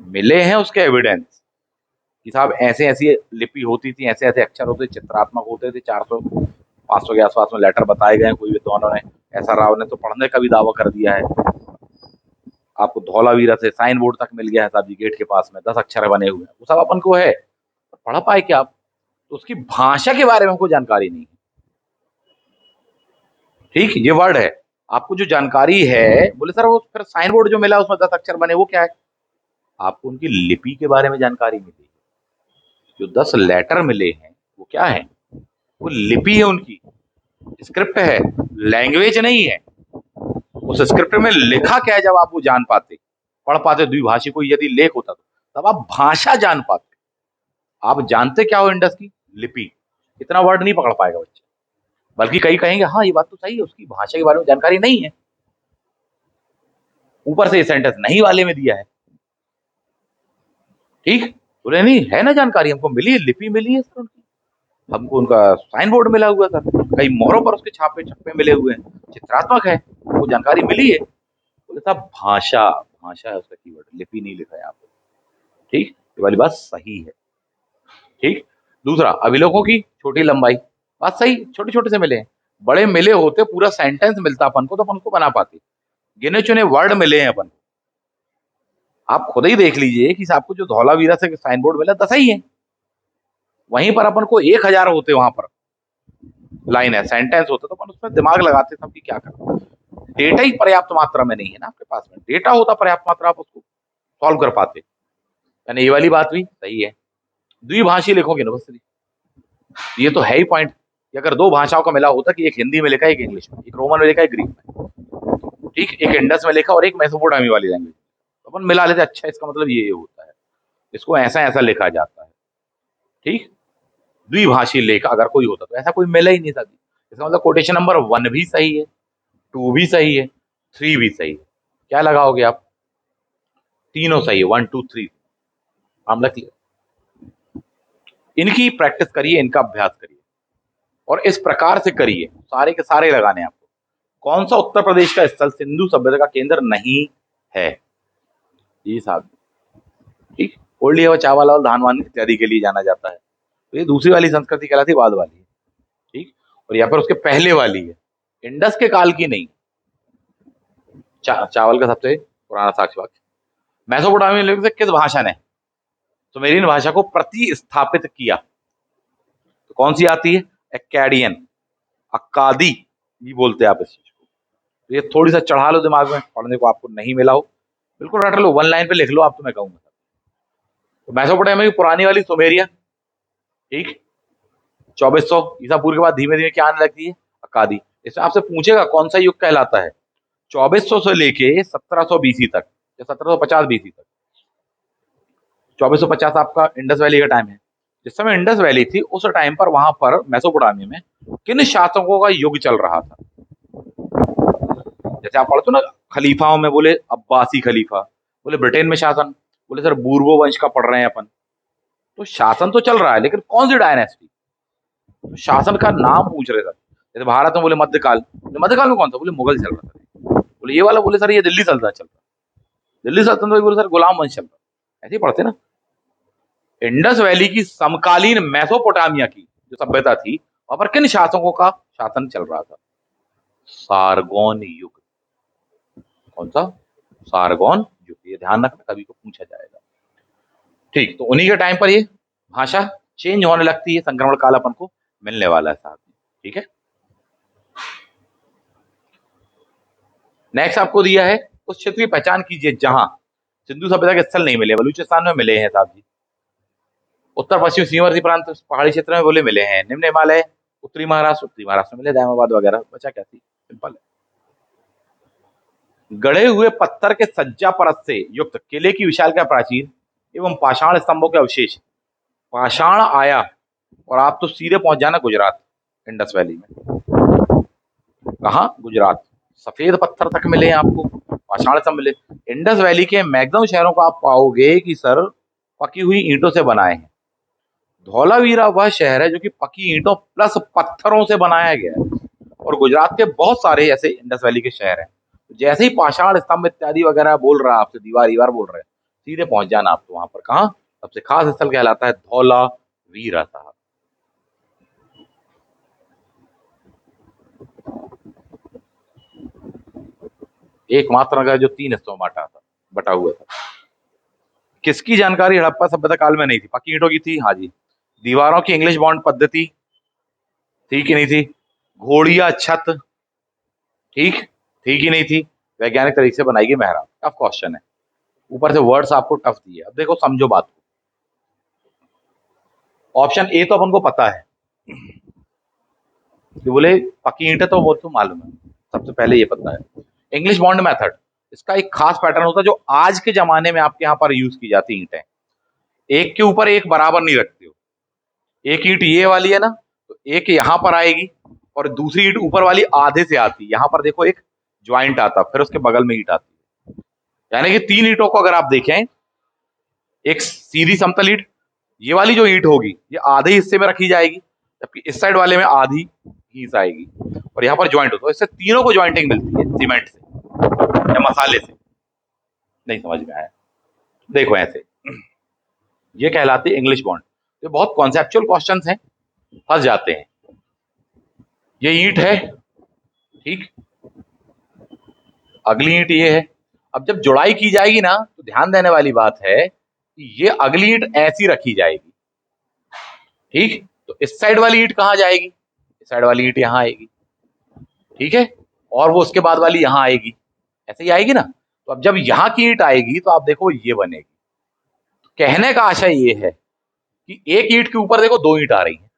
मिले हैं उसके एविडेंस कि साहब ऐसे ऐसी लिपि होती थी, ऐसे ऐसे अक्षर होते, चित्रात्मक होते थे, 400 500 के आसपास में लेटर बताए गए हैं। कोई विद्वानों ने, ऐसा राव ने तो पढ़ने का भी दावा कर दिया है। आपको धौलावीरा से साइन बोर्ड तक मिल गया है साहब जी, गेट के पास में 10 अक्षर बने हुए हैं, वो सब अपन को है। पढ़ा पाए क्या आप? तो उसकी भाषा के बारे में हमको जानकारी नहीं है। ठीक, ये वर्ड है, आपको जो जानकारी है, बोले सर वो फिर साइन बोर्ड जो मिला उसमें 10 अक्षर बने, वो क्या है? आपको उनकी लिपि के बारे में जानकारी मिली। जो 10 लेटर मिले हैं वो क्या है? वो लिपि है उनकी, स्क्रिप्ट है, लैंग्वेज नहीं है। उस स्क्रिप्ट में लिखा क्या है जब आप वो जान पाते, पढ़ पाते, द्विभाषी कोई यदि लेख होता तो तब आप भाषा जान पाते। आप जानते क्या हो इंडस की? लिपि। इतना वर्ड नहीं पकड़ पाएगा बच्चा, बल्कि कई कहेंगे हाँ ये बात तो सही है, उसकी भाषा के बारे में जानकारी नहीं है, ऊपर से ये सेंटेंस नहीं वाले में दिया है। ठीक, बोले नहीं है ना जानकारी, हमको मिली है, लिपि मिली है सर उनकी, हमको उनका साइन बोर्ड मिला हुआ सर, कई मोहरों पर उसके छापे छप्पे मिले हुए हैं, चित्रात्मक है, वो जानकारी मिली है। बोले साहब भाषा, भाषा है उसका कीवर्ड, लिपि नहीं लिखा है यहाँ पे। ठीक, ये वाली बात सही है। ठीक, दूसरा, अभिलेखों की छोटी लंबाई, बात सही, छोटे छोटे से मिले हैं। बड़े मिले होते पूरा सेंटेंस मिलता अपन को तो अपन उसको बना पाते, गिने चुने वर्ड मिले हैं अपन को। आप खुद ही देख लीजिए कि आपको जो धौलावीरा से साइन बोर्ड मिला 10 ही है, वहीं पर अपन को 1000 होते, वहां पर लाइन है, सेंटेंस होता तो अपन उसमें दिमाग लगाते सब कि क्या करना। डेटा ही पर्याप्त मात्रा में नहीं है ना आपके पास में, डेटा होता पर्याप्त मात्रा आप उसको सॉल्व कर पाते। यानी ये वाली बात भी सही है, द्विभाषी लिखोगे ना बस, ये तो है ही पॉइंट कि अगर दो भाषाओं का मिला होता कि एक हिंदी में लिखा है, एक इंग्लिश में, एक रोमन में लिखा है, एक ग्रीक में, ठीक, एक इंडस में लिखा और एक मेसोपोटामी वाली लैंग्वेज, तो अपन मिला लेते, अच्छा इसका मतलब ये होता है, इसको ऐसा ऐसा लिखा जाता है, ठीक। द्विभाषी लेख अगर कोई होता तो ऐसा कोई मिला ही नहीं था। इसका मतलब कोटेशन नंबर 1 भी सही है, 2 भी सही है, 3 भी सही है। क्या लगाओगे आप? तीनों सही है, 1 2 3 मामला क्लियर। इनकी प्रैक्टिस करिए, इनका अभ्यास करिए और इस प्रकार से करिए, सारे के सारे लगाने हैं आपको। कौन सा उत्तर प्रदेश का स्थल सिंधु सभ्यता का केंद्र नहीं है? ये साहब, ठीक। कोल्डिया व चावल और धानवान इत्यादि के लिए जाना जाता है, तो ये दूसरी वाली संस्कृति कहलाती, बाद वाली है, ठीक। और यहाँ पर उसके पहले वाली है, इंडस के काल की नहीं। चावल का सबसे पुराना साक्ष्य वाक्य। मेसोपोटामिया से किस भाषा ने सुमेरियन भाषा को प्रतिस्थापित किया? तो कौन सी आती है? एक्काडियन, अक्कादी भी बोलते हैं आप इस चीज को। तो ये थोड़ी सा चढ़ा लो दिमाग में, पढ़ने को आपको नहीं मिला हो बिल्कुल रट लो, 1 लाइन पे लिख लो आप, तो मैं कहूंगा। तो मेसोपोटामिया की पुरानी वाली सुमेरिया, ठीक, 2400 ईसा पूर्व के बाद धीमे धीमे क्या आने लगती है? अक्कादी। इसमें आपसे पूछेगा कौन सा युग कहलाता है, 2400 से लेके 1700 बीसी तक या 1750 बीसी तक। 2450 आपका इंडस वैली का टाइम है। जिस समय इंडस वैली थी उस टाइम पर वहां पर मेसोपोटामिया में किन शासकों का युग चल रहा था? जैसे आप पढ़ते हो ना खलीफाओं में, बोले अब्बासी खलीफा, बोले ब्रिटेन में शासन, बोले सर बूर्बो वंश का पढ़ रहे हैं अपन। तो शासन तो चल रहा है लेकिन कौन सी डायनेस्टी, तो शासन का नाम पूछ रहे थे। जैसे भारत में बोले मध्यकाल, मध्यकाल में कौन सा? बोले मुगल चल रहा था। बोले ये वाला, बोले सर ये दिल्ली सल्तनत चल रहा, दिल्ली सल्तनत बोले सर गुलाम वंश चल रहा। ऐसे ही पढ़ते ना। इंडस वैली की समकालीन मेसोपोटामिया की जो सभ्यता थी, वहां पर किन शासकों का शासन चल रहा था? सारगोन युग। कौन सा? सारगोन युग। ये ध्यान रखना, कभी को पूछा जाएगा, ठीक। तो उन्हीं के टाइम पर ये भाषा चेंज होने लगती है, संक्रमण काल अपन को मिलने वाला है साथ में, ठीक है। नेक्स्ट आपको दिया है, उस क्षेत्र की पहचान कीजिए जहां सिंधु सभ्यता के स्थल नहीं मिले। बलूचिस्तान में मिले हैं साहब जी, उत्तर पश्चिम सीमावर्ती प्रांत पहाड़ी क्षेत्र में बोले मिले हैं, निम्न हिमालय, उत्तरी महाराष्ट्र में मिले, दामाबाद वगैरह, बचा क्या थी, सिंपल है। गढ़े हुए पत्थर के सज्जा परत से युक्त किले की विशालकाय प्राचीर एवं पाषाण स्तंभों के अवशेष। पाषाण आया और आप तो सीधे पहुंच जाना गुजरात, इंडस वैली में। कहा? गुजरात। सफेद पत्थर तक मिले हैं आपको, पाषाण स्तंभ मिले। इंडस वैली के मैक्सिमम शहरों को आप पाओगे कि सर पकी हुई ईंटों से बनाए हैं। धौलावीरा वह शहर है जो कि पकी ईंटों प्लस पत्थरों से बनाया गया है, और गुजरात के बहुत सारे ऐसे इंडस वैली के शहर हैं। जैसे ही पाषाण स्तंभ इत्यादि वगैरह बोल रहा है आपसे, दीवार बोल रहे हैं, सीधे पहुंच जाना आप तो वहां पर। कहा? सबसे खास स्थल कहलाता है धौलावीरा साहब। एकमात्र नगर जो 3 हिस्सों में बटा हुआ था। किसकी जानकारी हड़प्पा सभ्यता काल में नहीं थी? पक्की ईंटों की थी, हाँ जी। दीवारों की इंग्लिश बॉन्ड पद्धति थी कि नहीं थी? घोड़िया छत, ठीक, थी कि नहीं थी? वैज्ञानिक तरीके से बनाई गई मेहराब। टफ क्वेश्चन है, ऊपर से वर्ड्स आपको टफ दिए। अब देखो समझो बात को। ऑप्शन ए तो अपन को पता है कि बोले पक्की ईंट है, तो वो तो मालूम है, सबसे पहले ये पता है। इंग्लिश बॉन्ड मेथड, इसका एक खास पैटर्न होता है जो आज के जमाने में आपके यहाँ पर यूज की जाती ईंटें, एक के ऊपर एक बराबर नहीं रखते हो। एक ईंट ये वाली है ना, तो एक यहाँ पर आएगी और दूसरी ईंट ऊपर वाली आधे से आती है। यहाँ पर देखो एक ज्वाइंट आता, फिर उसके बगल में ईंट आती है। यानी कि 3 ईंटों को अगर आप देखें, एक सीधी समतल ईंट, ये वाली जो ईंट होगी ये आधे हिस्से में रखी जाएगी, जबकि इस साइड वाले में आधी हिस्सा आएगी, और यहाँ पर ज्वाइंट होता है। इससे तीनों को ज्वाइंटिंग मिलती है सीमेंट से या मसाले से। नहीं समझ में आया? देखो ऐसे, ये कहलाती है इंग्लिश बॉन्ड। ये बहुत कॉन्सेप्चुअल क्वेश्चंस हैं, फंस जाते हैं। ये ईंट है, ठीक, अगली ईंट ये है। अब जब जुड़ाई की जाएगी ना, तो ध्यान देने वाली बात है कि ये अगली ईंट ऐसी रखी जाएगी, ठीक। तो इस साइड वाली ईंट कहाँ जाएगी? इस साइड वाली ईंट यहाँ आएगी, ठीक है, और वो उसके बाद वाली यहाँ आएगी, ऐसे ही आएगी ना। तो अब जब यहाँ की ईंट आएगी तो आप देखो ये बनेगी। तो कहने का आशय ये है कि एक ईंट के ऊपर देखो दो ईंट आ रही हैं,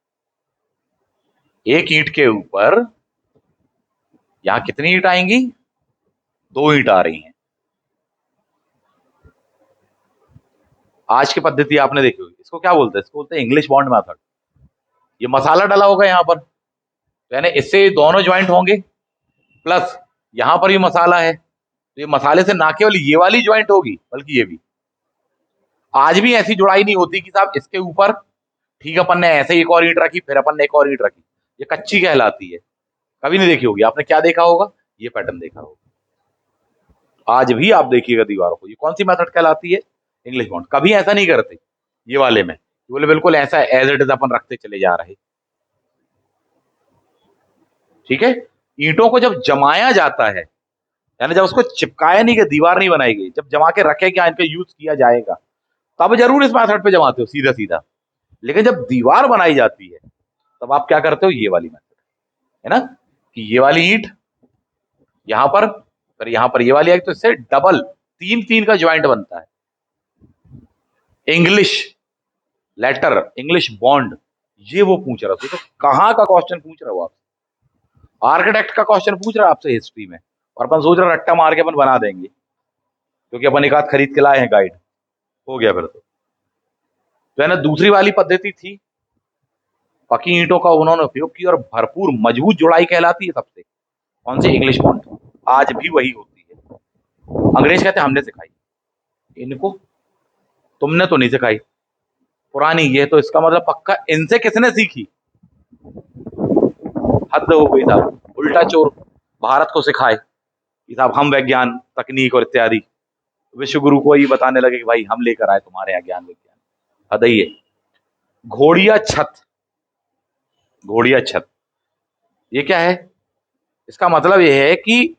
एक ईंट के ऊपर यहाँ कितनी ईंट आएंगी? दो ईंट आ रही हैं। आज की पद्धति आपने देखी होगी, इसको क्या बोलते हैं? इसको बोलते हैं इंग्लिश बॉन्ड मेथड। ये मसाला डाला होगा यहाँ पर, तो यानी इससे दोनों ज्वाइंट होंगे, प्लस यहाँ पर भी मसाला है, तो ये मसाले से ना केवल ये वाली ज्वाइंट होगी बल्कि ये भी। आज भी ऐसी जुड़ाई नहीं होती कि साहब इसके ऊपर, ठीक, अपन ने ऐसे एक और ईंट रखी, फिर अपन ने एक और ईंट रखी, ये कच्ची कहलाती है। कभी नहीं देखी होगी आपने। क्या देखा होगा? ये पैटर्न देखा होगा। आज भी आप देखिएगा दीवारों को, ये कौन सी मेथड कहलाती है? English bond. कभी ऐसा नहीं करते ये वाले में, बोले बिल्कुल ऐसा एज इट इज अपन रखते चले जा रहे, ठीक है। ईंटों को जब जमाया जाता है, यानी जब उसको चिपकाया नहीं, कि दीवार नहीं बनाई गई, जब जमा के रखे क्या इनका यूज किया जाएगा, तब जरूर इस मेथड पे जमाते हो सीधा सीधा। लेकिन जब दीवार बनाई जाती है तब आप क्या करते हो? ये वाली मेथड, है ना, कि ये वाली ईंट यहां पर, फिर यहां पर ये वाली आई, तो इससे डबल तीन तीन का ज्वाइंट बनता है। इंग्लिश लेटर, इंग्लिश बॉन्ड, ये वो पूछ रहा था। तो कहां का क्वेश्चन पूछ रहा हो आप? आर्किटेक्ट का क्वेश्चन पूछ रहा है आपसे हिस्ट्री में, और अपन सोच रहे रट्टा मार के अपन बना देंगे, क्योंकि अपन एक आध खरीद के लाए हैं गाइड, हो गया फिर तो है ना। दूसरी वाली पद्धति थी, पकी ईंटों का उन्होंने उपयोग किया और भरपूर मजबूत जुड़ाई कहलाती है सबसे, कौन सी? English bond. आज भी वही होती है। अंग्रेज कहते हैं हमने सिखाई, इनको तुमने तो नहीं सिखाई, पुरानी ये, तो इसका मतलब पक्का इनसे किसने सीखी? हद हो गई साहब, उल्टा चोर भारत को सिखाए कि साहब हम विज्ञान तकनीक और इत्यादि, विश्व गुरु को ही बताने लगे कि भाई हम लेकर आए तुम्हारे यहाँ ज्ञान विज्ञान। हद ही है। घोड़िया छत, घोड़िया छत ये क्या है? इसका मतलब ये है कि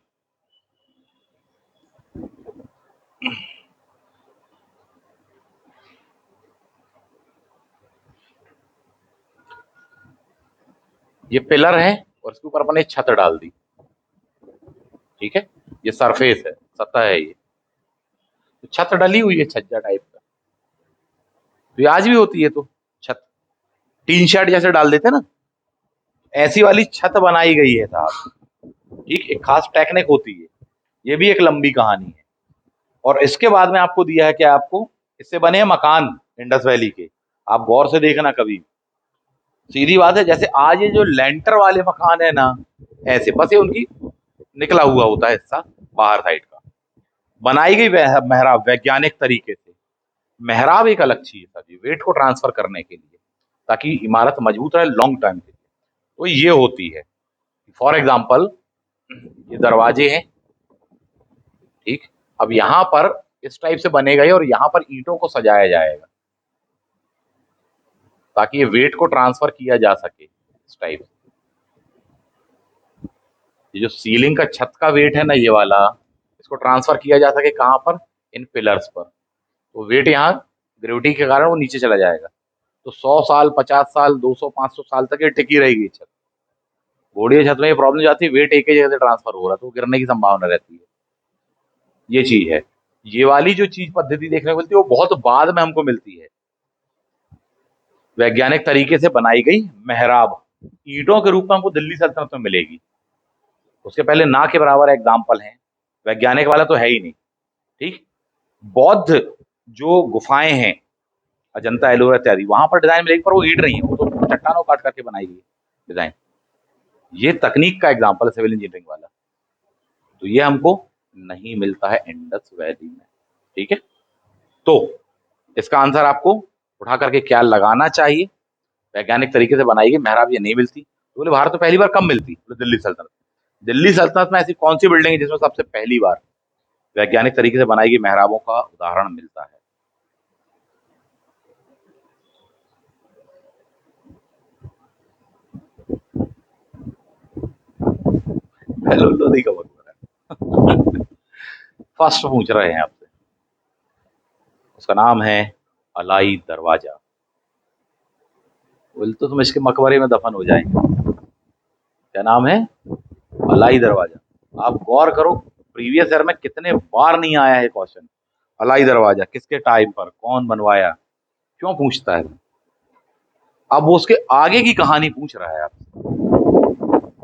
ये पिलर है और इसके ऊपर अपन ने छत डाल दी, ठीक है, ये सरफेस है, सतह है ये, तो छत डली हुई है छज्जा टाइप का। तो ये आज भी होती है, तो छत टीन शेड जैसे डाल देते ना, ऐसी वाली छत बनाई गई है साहब, ठीक। एक खास टेक्निक होती है, ये भी एक लंबी कहानी है। और इसके बाद में आपको दिया है कि आपको इससे बने हैं मकान इंडस वैली के। आप गौर से देखना कभी, सीधी बात है, जैसे आज ये जो लेंटर वाले मकान है ना, ऐसे बस ये उनकी निकला हुआ होता है हिस्सा बाहर साइड का, बनाई गई मेहराब वैज्ञानिक तरीके से। मेहराब एक अलग चीज है जी, वेट को ट्रांसफर करने के लिए, ताकि इमारत मजबूत रहे लॉन्ग टाइम के लिए, तो ये होती है। फॉर एग्जाम्पल ये दरवाजे हैं, ठीक। अब यहाँ पर इस टाइप से बने गए और यहाँ पर ईंटों को सजाया जाएगा ताकि ये वेट को ट्रांसफर किया जा सके इस टाइप से। ये जो सीलिंग का छत का वेट है ना, ये वाला, इसको ट्रांसफर किया जा सके कहाँ पर? इन पिलर्स पर। तो वेट यहाँ ग्रेविटी के कारण वो नीचे चला जाएगा, तो 100 साल, 50 साल, 200, 500 साल तक ये टिकी रहेगी छत। घोड़िया छत में ये प्रॉब्लम जाती है, वेट एक ही जगह से ट्रांसफर हो रहा है तो गिरने की संभावना रहती है। ये चीज है। ये वाली जो चीज पद्धति देखने को मिलती है वो बहुत बाद में हमको मिलती है, वैज्ञानिक तरीके से बनाई गई मेहराब ईंटों के रूप में हमको दिल्ली सल्तनत में मिलेगी। उसके पहले ना के बराबर एग्जाम्पल है, वैज्ञानिक वाला तो है ही नहीं, ठीक। बौद्ध जो गुफाएं हैं, अजंता एलोरा इत्यादि, वहां पर डिजाइन मिलेगी, पर वो ईंट नहीं है, वो तो चट्टानों काट करके बनाई गई डिजाइन। ये तकनीक का एग्जाम्पल है सिविल इंजीनियरिंग वाला, तो ये हमको नहीं मिलता है इंडस वैली में, ठीक है। तो इसका आंसर आपको उठा करके क्या लगाना चाहिए? वैज्ञानिक तरीके से बनाई गई मेहराब ये नहीं मिलती। तो बोले भारत में पहली बार कब मिलती? बोले दिल्ली सल्तनत। दिल्ली सल्तनत में ऐसी कौन सी बिल्डिंग है जिसमें सबसे पहली बार वैज्ञानिक तरीके से बनाई गई मेहराबों का उदाहरण मिलता है? पहले लोधी का मकबरा। फर्स्ट पूछ रहे हैं आपसे, उसका नाम है अलाई दरवाजा। बोल तो तुम इसके मकबरे में दफन हो जाएंगे। क्या नाम है? अलाई दरवाजा। आप गौर करो, प्रीवियस ईयर में कितने बार नहीं आया है क्वेश्चन। अलाई दरवाजा किसके टाइम पर, कौन बनवाया, क्यों पूछता है। अब वो उसके आगे की कहानी पूछ रहा है आपसे।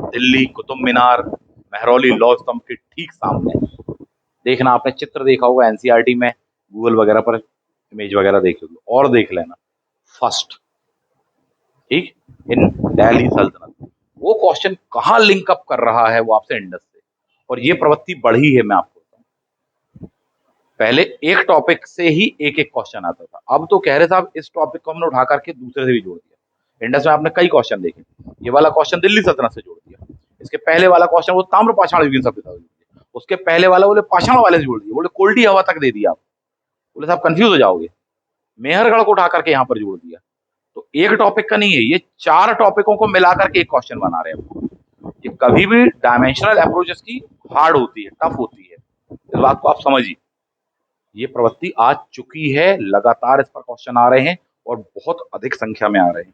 दिल्ली कुतुब मीनार महरौली लौह स्तंभ के ठीक सामने। देखना, आपने चित्र देखा होगा एनसीईआरटी में, गूगल वगैरह पर इमेज वगैरह देखी होगी, और देख लेना। फर्स्ट, ठीक, इन दिल्ली सल्तनत। वो क्वेश्चन कहाँ लिंक अप कर रहा है वो आपसे, इंडस से। और ये प्रवृत्ति बढ़ी है, मैं आपको बताऊं। पहले एक टॉपिक से ही एक एक क्वेश्चन आता था, अब तो कह रहे साहब इस टॉपिक को हमने उठा करके दूसरे से भी जोड़ दिया। इंडस में आपने कई क्वेश्चन देखे, ये वाला क्वेश्चन दिल्ली सल्तनत से जोड़ दिया, इसके पहले वाला क्वेश्चन वो ताम्र पाषाण युगीन सभ्यता से जोड़ दिया, उसके पहले वाला बोले पाषाण वाले से जोड़ दिया, बोले कोल्डी हवा तक दे दिया आप। बोले साहब कंफ्यूज हो जाओगे, मेहरगढ़ को उठा करके यहाँ पर जोड़ दिया। तो एक टॉपिक का नहीं है, ये 4 टॉपिकों को मिलाकर के एक क्वेश्चन बना रहे हैं। ये कभी भी डायमेंशनल अप्रोचेस की हार्ड होती है, टफ होती है, इस बात को आप समझिए। ये प्रवृत्ति आ चुकी है, लगातार इस पर क्वेश्चन आ रहे हैं और बहुत अधिक संख्या में आ रहे हैं।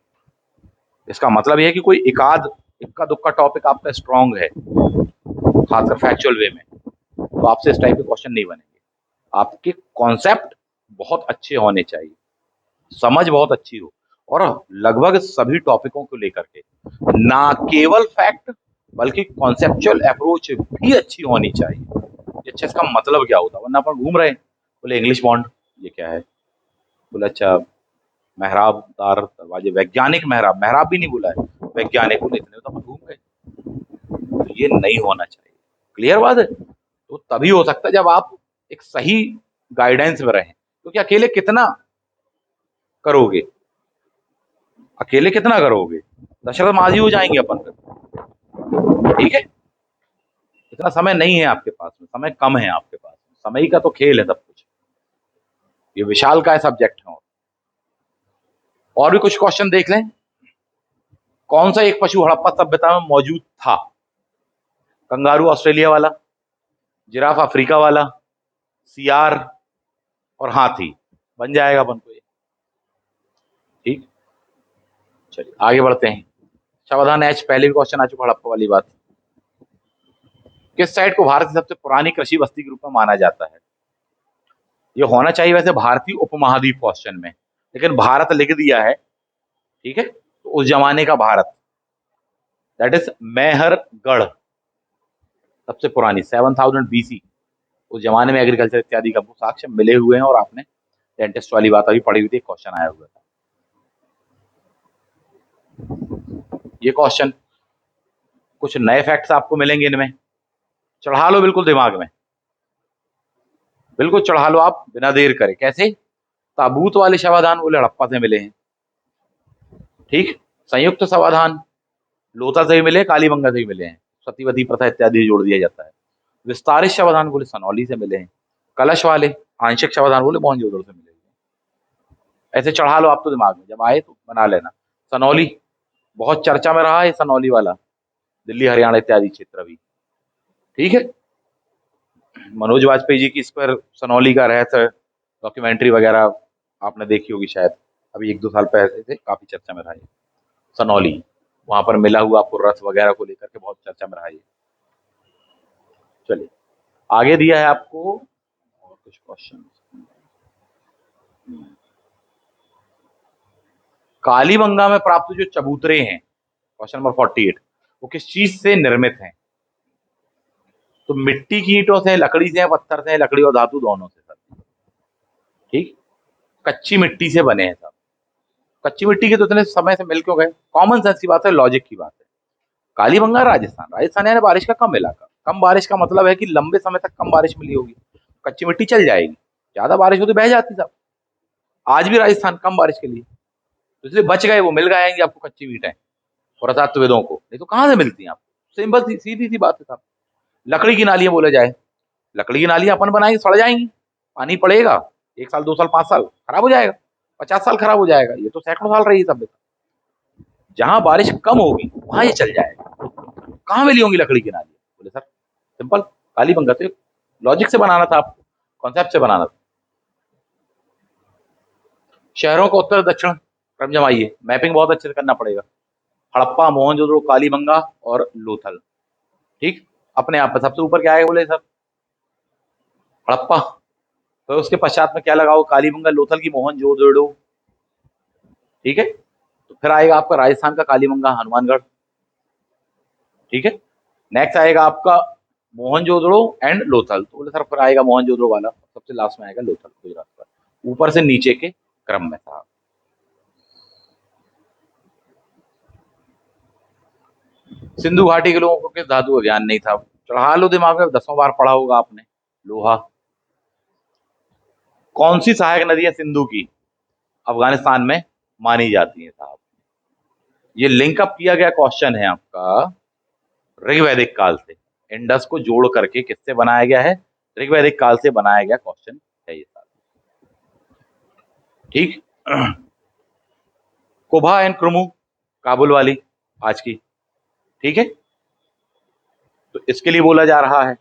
इसका मतलब यह है कि कोई इक्का दुक्का टॉपिक आपका स्ट्रांग है, खासकर फैक्चुअल वे में, तो आपसे इस टाइप के क्वेश्चन नहीं बनेंगे। आपके कॉन्सेप्ट बहुत अच्छे होने चाहिए, समझ बहुत अच्छी हो, और लगभग सभी टॉपिकों को लेकर के, ना केवल फैक्ट बल्कि कॉन्सेप्चुअल अप्रोच भी अच्छी होनी चाहिए। अच्छा, इसका मतलब क्या होता है, वरना अपन घूम रहे हैं। बोले इंग्लिश बॉन्ड, ये क्या है? बोले अच्छा, मेहराबदार दरवाजे, वैज्ञानिक मेहराब, मेहराब भी नहीं बोला है, वैज्ञानिक, बोले इतने तो अपन घूम गए। तो ये नहीं होना चाहिए, क्लियर बात है। तो तभी हो सकता है जब आप एक सही गाइडेंस में रहें, क्योंकि अकेले कितना करोगे, अकेले कितना करोगे, दशरथ मांझी हो जाएंगे अपन फिर, ठीक है। इतना समय नहीं है आपके पास में, समय कम है आपके पास में, समय का तो खेल है सब कुछ, ये विशाल का सब्जेक्ट है। और भी कुछ क्वेश्चन देख लें। कौन सा एक पशु हड़प्पा सभ्यता में मौजूद था? कंगारू ऑस्ट्रेलिया वाला, जिराफ अफ्रीका वाला, सियार और हाथी। बन जाएगा अपन को ये, ठीक। चलिए आगे बढ़ते हैं। सावधान एच, पहले भी क्वेश्चन आ चुका हड़प्पा वाली बात। किस साइट को भारत की सबसे पुरानी कृषि बस्ती के रूप में माना जाता है? ये होना चाहिए वैसे भारतीय उपमहाद्वीप क्वेश्चन में, लेकिन भारत लिख दिया है, ठीक है। तो उस जमाने का भारत, दैट इज मेहरगढ़, सबसे पुरानी 7000 BC। उस जमाने में एग्रीकल्चर इत्यादि का साक्ष्य मिले हुए हैं, और आपने डेंटिस्ट वाली बात अभी पढ़ी हुई थी, क्वेश्चन आया हुआ था। ये क्वेश्चन, कुछ नए फैक्ट्स आपको मिलेंगे इनमें, चढ़ा लो बिल्कुल दिमाग में, बिल्कुल चढ़ा लो आप बिना देर करे। कैसे? ताबूत वाले शवाधान बोले हड़प्पा से मिले हैं, ठीक। संयुक्त समाधान लोथा से भी मिले, कालीबंगा से भी मिले हैं, सतीवती प्रथा इत्यादि जोड़ दिया जाता है। विस्तारित शवाधान बोले सनौली से मिले हैं। कलश वाले आंशिक शवाधान बोले मोहनजोदड़ो से मिले हैं। ऐसे चढ़ा लो आप तो दिमाग में, जब आए तो बना लेना। सनौली बहुत चर्चा में रहा है, सनौली वाला दिल्ली हरियाणा इत्यादि क्षेत्र भी, ठीक है। मनोज वाजपेयी जी की इस पर सनौली का रहस्य डॉक्यूमेंट्री वगैरह आपने देखी होगी शायद, अभी 1-2 साल पहले से काफी चर्चा में रहा है सनौली। वहां पर मिला हुआ आपको रथ वगैरह को लेकर के बहुत चर्चा में रहा है। चलिए आगे दिया है आपको और कुछ क्वेश्चन। कालीबंगा में प्राप्त जो चबूतरे हैं, क्वेश्चन नंबर 48, वो किस चीज से निर्मित हैं? तो मिट्टी की ईंटों से, लकड़ी से, पत्थर से, लकड़ी और धातु दोनों से सर, ठीक। कच्ची मिट्टी से बने हैं सब। कच्ची मिट्टी के तो इतने समय से मिल क्यों गए? कॉमन सेंस की बात है, लॉजिक की बात है। कालीबंगा राजस्थान, राजस्थान यानी बारिश का कम इलाका। कम बारिश का मतलब है कि लंबे समय तक कम बारिश मिली होगी, कच्ची मिट्टी चल जाएगी। ज्यादा बारिश होती बह जाती साहब। आज भी राजस्थान कम बारिश के लिए, तो इसलिए बच गए, वो मिल गएंगे आपको कच्ची ईंटें पुरातत्वविदों को, नहीं तो कहाँ से मिलती हैं आपको? सिंपल सीधी सी बात है साहब। लकड़ी की नालियां बोले जाए, लकड़ी की नालियां अपन बनाएंगे सड़ जाएंगी, पानी पड़ेगा, 1 साल 2 साल 5 साल खराब हो जाएगा, 50 साल खराब हो जाएगा, ये तो सैकड़ों साल रही सभ्यता। जहां बारिश कम होगी वहां ये चल जाएगा। कहाँ मिली होंगी लकड़ी की नालियां? बोले सर सिंपल, कालीबंगा। तो लॉजिक से बनाना था आपको, कॉन्सेप्ट से बनाना था। शहरों का उत्तर दक्षिण क्रम जमाइए, मैपिंग बहुत अच्छे से करना पड़ेगा। हड़प्पा, मोहनजोदड़ो, कालीबंगा और लोथल। ठीक, अपने आप में सबसे ऊपर क्या आएगा बोले सर? हड़प्पा। तो उसके पश्चात में क्या लगाओ? कालीबंगा, लोथल की मोहनजोदड़ो। ठीक है, तो फिर आएगा आपका राजस्थान का कालीबंगा, हनुमानगढ़। ठीक है, नेक्स्ट आएगा आपका मोहनजोदड़ो एंड लोथल। तो बोले सर फिर आएगा मोहनजोदड़ो वाला, सबसे लास्ट में आएगा लोथल, गुजरात का, ऊपर से नीचे के क्रम में था। सिंधु घाटी के लोगों को किस धातु का ज्ञान नहीं था? चढ़ा लो दिमाग में, 10वां बार पढ़ा होगा आपने, लोहा। कौन सी सहायक नदी है सिंधु की अफगानिस्तान में मानी जाती है साहब? ये लिंकअप किया गया क्वेश्चन है आपका ऋग्वैदिक काल से, इंडस को जोड़ करके किससे बनाया गया है? ऋग्वैदिक काल से बनाया गया क्वेश्चन है ये साहब। ठीक, कुबा एंड क्रुमु, काबुल वाली आज की। ठीक है, तो इसके लिए बोला जा रहा है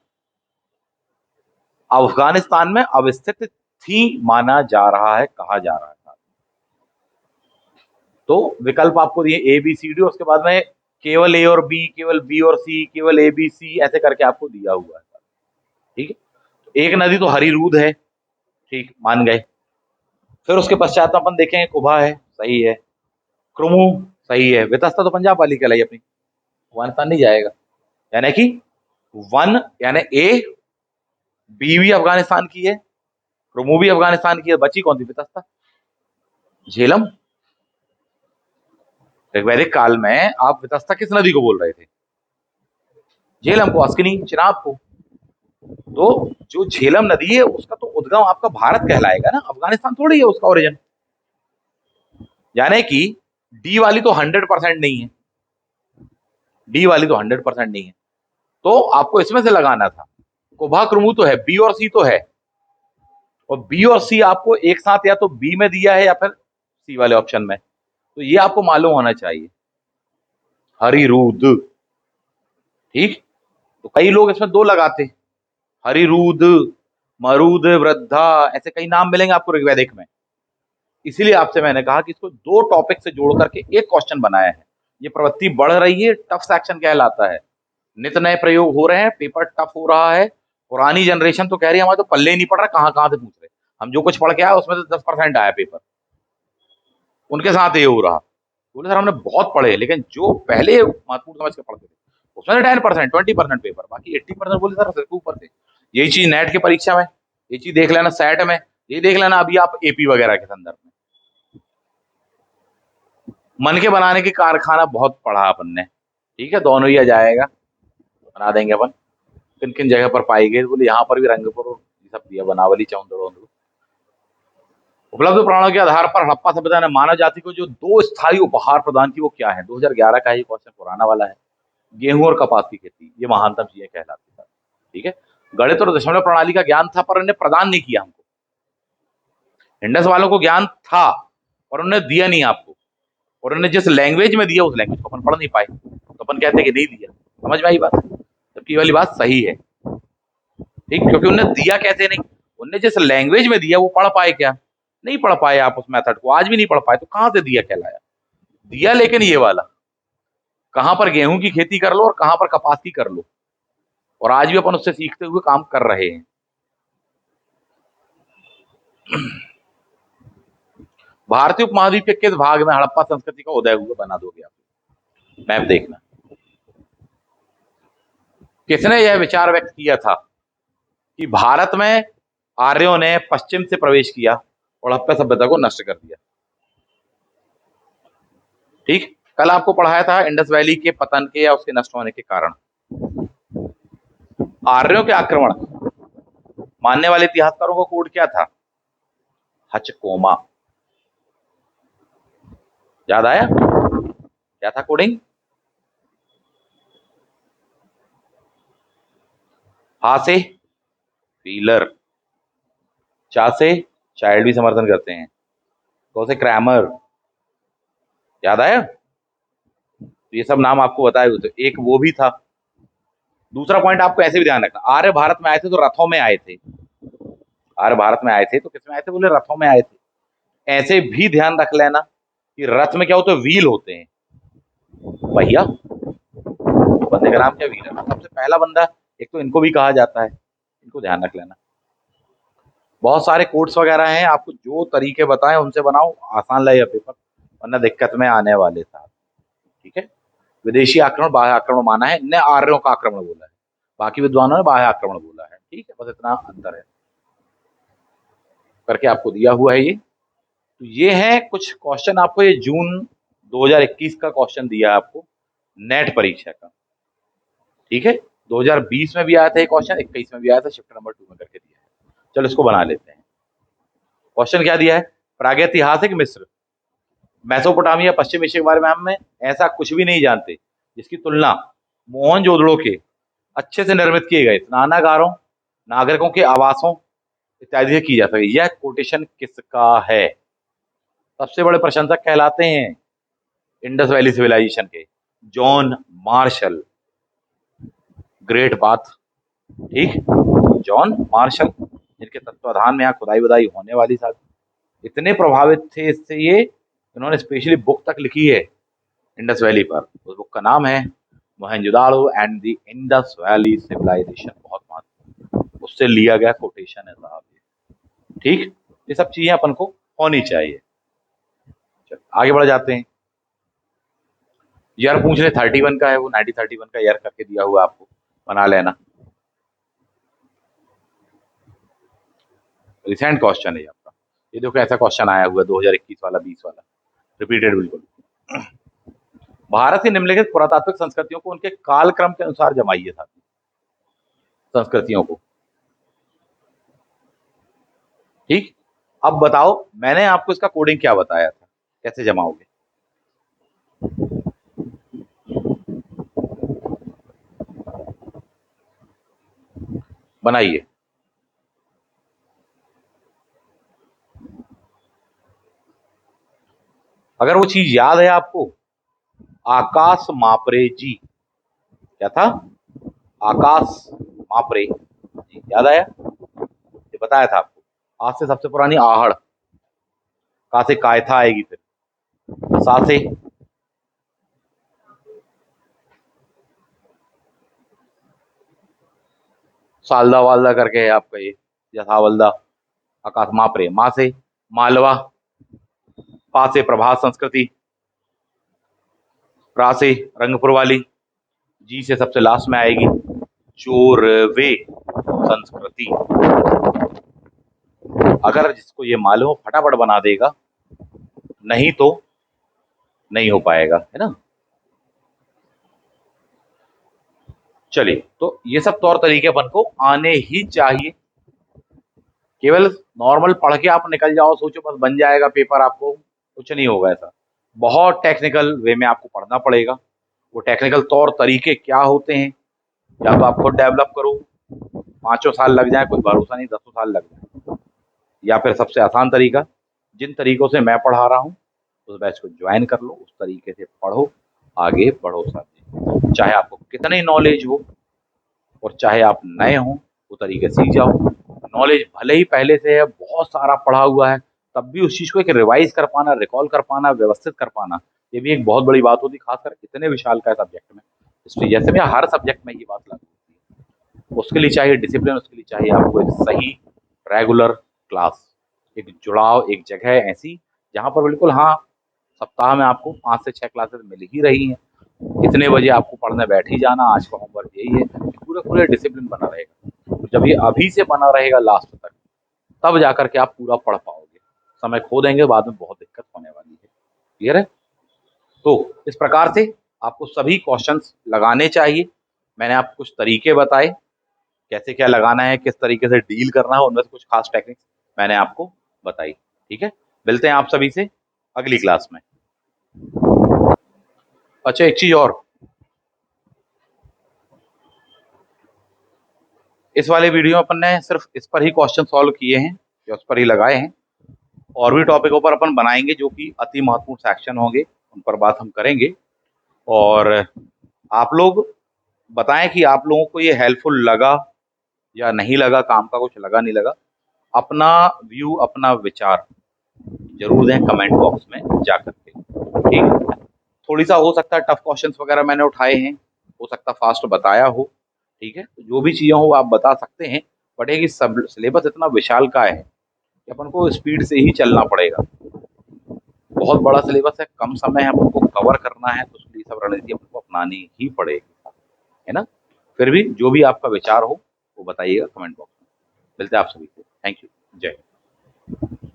अफगानिस्तान में अवस्थित थी, माना जा रहा है, कहा जा रहा है। तो विकल्प आपको दिए ए बी सी डी, उसके बाद में केवल ए और बी, केवल बी और सी, केवल ए बी सी, ऐसे करके आपको दिया हुआ है। ठीक है, एक नदी तो हरिरूद है, ठीक, मान गए। फिर उसके पश्चात अपन देखेंगे कुबा है, सही है, क्रुमु सही है, वितस्ता तो पंजाब वाली कहलाई अपनी, अफगानिस्तान नहीं जाएगा। यानी कि वन, यानी ए, बी भी अफगानिस्तान की है, क्रुमु भी अफगानिस्तान की है, बची कौन सी? वितस्ता, झेलम। ऋग्वैदिक काल में आप वितस्ता किस नदी को बोल रहे थे? झेलम को, अस्किनी, चिनाब को। तो जो झेलम नदी है उसका तो उद्गम आपका भारत कहलाएगा ना, अफगानिस्तान थोड़ी है उसका ओरिजिन। यानी कि डी वाली तो 100% नहीं है, डी वाली तो 100% नहीं है, तो आपको इसमें से लगाना था। कुबा क्रुमु तो है, बी और सी तो है, और बी और सी आपको एक साथ या तो बी में दिया है या फिर सी वाले ऑप्शन में, तो ये आपको मालूम होना चाहिए, हरिरूद। ठीक, तो कई लोग इसमें दो लगाते, हरिरूद, मरूद, वृद्धा, ऐसे कई नाम मिलेंगे आपको ऋग्वैदिक में। इसीलिए आपसे मैंने कहा कि इसको दो टॉपिक से जोड़ करके एक क्वेश्चन बनाया है। ये प्रवृत्ति बढ़ रही है, टफ सेक्शन कहलाता है, नित नए प्रयोग हो रहे हैं, पेपर टफ हो रहा है। पुरानी जनरेशन तो कह रही है हमारे तो पल्ले ही नहीं पड़ रहा, कहां कहां से पूछ रहे, हम जो कुछ पढ़ के आए उसमें से 10% आया पेपर, उनके साथ ये हो रहा। बोले सर हमने बहुत पढ़े, लेकिन जो पहले महत्वपूर्ण समझ के पढ़ते थे उसमें 10%, 20% पेपर, बाकी 80%। बोले सर सिर के ऊपर थे। यही चीज नेट की परीक्षा में, ये चीज देख लेना सेट में, ये देख लेना अभी आप एपी वगैरह के संदर्भ में। मन के बनाने की कारखाना बहुत पढ़ा अपन ने, ठीक है, दोनों ही आ जाएगा, बना देंगे अपन। किन किन जगह पर पाई गई? बोले यहाँ पर भी रंगपुर, ये सब दिया, बनावली, चौंदड़ो। उपलब्ध प्रमाणों के आधार पर हड़प्पा सभ्यता ने मानव जाति को जो दो स्थायी उपहार प्रदान की वो क्या है? 2011 का ये क्वेश्चन पुराना वाला है। गेहूं और कपास की खेती, ये महानतम चीजें कहलाती है। ठीक है, गणित और दशमलव प्रणाली का ज्ञान था पर उन्हें प्रदान नहीं किया हमको। इंडस वालों को ज्ञान था और उन्हें दिया नहीं आपको, और उन्हें जिस लैंग्वेज में दिया उस लैंग्वेज को अपन पढ़ नहीं पाए, तो अपन कहते हैं कि नहीं दिया। समझ में आई बात? जबकि ये वाली बात सही है। ठीक, क्योंकि उन्हें दिया कैसे नहीं, उन्हें जिस लैंग्वेज में दिया वो पढ़ पाए क्या? नहीं पढ़ पाए आप उस मेथड को, आज भी नहीं पढ़ पाए, तो कहां से दिया कहलाया? दिया लेकिन ये वाला, कहां पर गेहूं की खेती कर लो और कहां पर कपास की कर लो, और आज भी अपन उससे सीखते हुए काम कर रहे हैं। भारतीय उपमहाद्वीप के किस भाग में हड़प्पा संस्कृति का उदय हुआ? बना दोगे आप मैप, देखना। किसने यह विचार व्यक्त किया था कि भारत में आर्यों ने पश्चिम से प्रवेश किया और हड़प्पा सभ्यता को नष्ट कर दिया? ठीक, कल आपको पढ़ाया था इंडस वैली के पतन के या उसके नष्ट होने के कारण। आर्यों के आक्रमण मानने वाले इतिहासकारों का कोड क्या था? हचकोमा। याद आया क्या था कोडिंग? हा से व्हीलर, चा से चाइल्ड भी समर्थन करते हैं, तो से क्रैमर। याद आया? तो ये सब नाम आपको बताए हुए, तो एक वो भी था, दूसरा पॉइंट आपको ऐसे भी ध्यान रखना, आर्य भारत में आए थे तो रथों में आए थे। आर्य भारत में आए थे तो किसमें आए थे? बोले रथों में आए थे। ऐसे भी ध्यान रख लेना कि रथ में क्या होते हैं? व्हील होते हैं। भैया बंदे का नाम क्या? व्हील है। सबसे पहला बंदा, एक तो इनको भी कहा जाता है, इनको ध्यान रख लेना। बहुत सारे कोट्स वगैरह हैं, आपको जो तरीके बताएं उनसे बनाओ, आसान लगेगा पेपर, वरना दिक्कत में आने वाले साहब। ठीक है। विदेशी आक्रमण बाह्य आक्रमण माना है, ने आर्यों का आक्रमण बोला है, बाकी विद्वानों ने बाह्य आक्रमण बोला है। ठीक है, बस इतना अंतर है, करके आपको दिया हुआ है ये। तो ये है कुछ क्वेश्चन, आपको ये जून 2021 का क्वेश्चन दिया है आपको नेट परीक्षा का। ठीक है, 2020 में भी आया था ये क्वेश्चन, 21 में भी आया था, शिफ्ट नंबर 2 में करके दिया है। चलो इसको बना लेते हैं। क्वेश्चन क्या दिया है? प्रागैतिहासिक मिस्र, मेसोपोटामिया, पश्चिम एशिया के बारे में हम ऐसा कुछ भी नहीं जानते जिसकी तुलना मोहनजोदड़ो के अच्छे से निर्मित किए गए स्नानागारों, नागरिकों के आवासों इत्यादि से की जा सके। यह कोटेशन किसका है? सबसे बड़े प्रशंसक कहलाते हैं इंडस वैली सिविलाइजेशन के जॉन मार्शल, ग्रेट बात। ठीक, जॉन मार्शल, जिनके तत्वाधान में यहाँ खुदाई वुदाई होने वाली साथ, इतने प्रभावित थे इससे ये, इन्होंने स्पेशली बुक तक लिखी है इंडस वैली पर। उस बुक का नाम है Mohenjodaro and the Indus valley civilisation. बहुत महत्वपूर्ण, उससे लिया गया कोटेशन है साहब ये। ठीक, ये सब चीजें अपन को होनी चाहिए। चलो आगे बढ़ जाते हैं। ईयर पूछ रहे 31 का है, वो 1931 का ईयर करके दिया हुआ, आपको बना लेना। रिसेंट क्वेश्चन है आपका ये, देखो ऐसा क्वेश्चन आया हुआ 2021 वाला, 20 वाला, रिपीटेड बिल्कुल। भारत की निम्नलिखित पुरातात्विक संस्कृतियों को उनके कालक्रम के अनुसार जमाइए साथी, संस्कृतियों को। ठीक, अब बताओ मैंने आपको इसका कोडिंग क्या बताया था, कैसे जमाओगे? बनाइए। अगर वो चीज याद है आपको, आकाश मापरे जी, क्या था? आकाश मापरे जी, याद आया? ये बताया था आपको। आज से सबसे पुरानी आहड़, का से कायथा आएगी, फिर सा से सालदा वालदा करके है आपका ये, यथावल्दा, आकाश मापरे, माँ से मालवा, पा से प्रभात संस्कृति, रा से रंगपुर वाली, जी से सबसे लास्ट में आएगी चोरवे संस्कृति। अगर जिसको ये मालूम हो फटाफट बना देगा, नहीं तो नहीं हो पाएगा, है ना। चलिए, तो ये सब तौर तरीके अपन को आने ही चाहिए। केवल नॉर्मल पढ़ के आप निकल जाओ, सोचो बस बन जाएगा पेपर, आपको कुछ नहीं होगा ऐसा। बहुत टेक्निकल वे में आपको पढ़ना पड़ेगा। वो टेक्निकल तौर तरीके क्या होते हैं, या तो आप खुद डेवलप करो, 5 साल लग जाए कोई भरोसा नहीं, 10 साल लग जाए, या फिर सबसे आसान तरीका, जिन तरीकों से मैं पढ़ा रहा हूँ उस बैच को ज्वाइन कर लो, उस तरीके से पढ़ो, आगे बढ़ो साथी। चाहे आपको कितनी नॉलेज हो और चाहे आप नए हो, वो तरीके सीख जाओ। नॉलेज भले ही पहले से है, बहुत सारा पढ़ा हुआ है, तब भी उस चीज़ को एक रिवाइज कर पाना, रिकॉल कर पाना, व्यवस्थित कर पाना, ये भी एक बहुत बड़ी बात होती है, खासकर इतने विशाल का सब्जेक्ट में। हिस्ट्री जैसे भी, हर सब्जेक्ट में ये बात लागू होती है। उसके लिए चाहिए डिसिप्लिन, उसके लिए चाहिए आपको एक सही रेगुलर क्लास, एक जुड़ाव, एक जगह ऐसी जहाँ पर बिल्कुल, हाँ, सप्ताह में आपको 5 से 6 क्लासेस मिल ही रही हैं, इतने बजे आपको पढ़ने बैठ ही जाना, आज का होमवर्क यही है, पूरे पूरे डिसिप्लिन बना रहेगा। तो जब ये अभी से बना रहेगा लास्ट तक, तब जाकर के आप पूरा पढ़ पाओगे। समय खो देंगे बाद में बहुत दिक्कत होने वाली है। क्लियर है? तो इस प्रकार से आपको सभी क्वेश्चंस लगाने चाहिए। मैंने आपको कुछ तरीके बताए, कैसे क्या लगाना है, किस तरीके से डील करना है, उनमें से कुछ खास टेक्निक्स मैंने आपको बताई। ठीक है, मिलते हैं आप सभी से अगली क्लास में। अच्छा, एक चीज और, इस वाले वीडियो में अपन ने सिर्फ इस पर ही क्वेश्चन सॉल्व किए हैं, या उस पर ही लगाए हैं। और भी टॉपिकों पर अपन बनाएंगे जो कि अति महत्वपूर्ण सेक्शन होंगे, उन पर बात हम करेंगे। और आप लोग बताएं कि आप लोगों को ये हेल्पफुल लगा या नहीं लगा, काम का कुछ लगा नहीं लगा। अपना व्यू, अपना विचार जरूर दें कमेंट बॉक्स में जा करके, ठीक है। थोड़ी सा हो सकता है टफ क्वेश्चंस वगैरह मैंने उठाए हैं, हो सकता है फास्ट बताया हो, ठीक है। तो जो भी चीज़ें हो आप बता सकते हैं, बट ये कि सब सिलेबस इतना विशाल का है कि अपन को स्पीड से ही चलना पड़ेगा। बहुत बड़ा सिलेबस है, कम समय है, अपन को कवर करना है, तो उसके लिए सब रणनीति अपन को अपनानी ही पड़ेगी, है ना। फिर भी जो भी आपका विचार हो वो बताइएगा कमेंट बॉक्स में। मिलते हैं आप सभी को। Thank you. जय हिंद।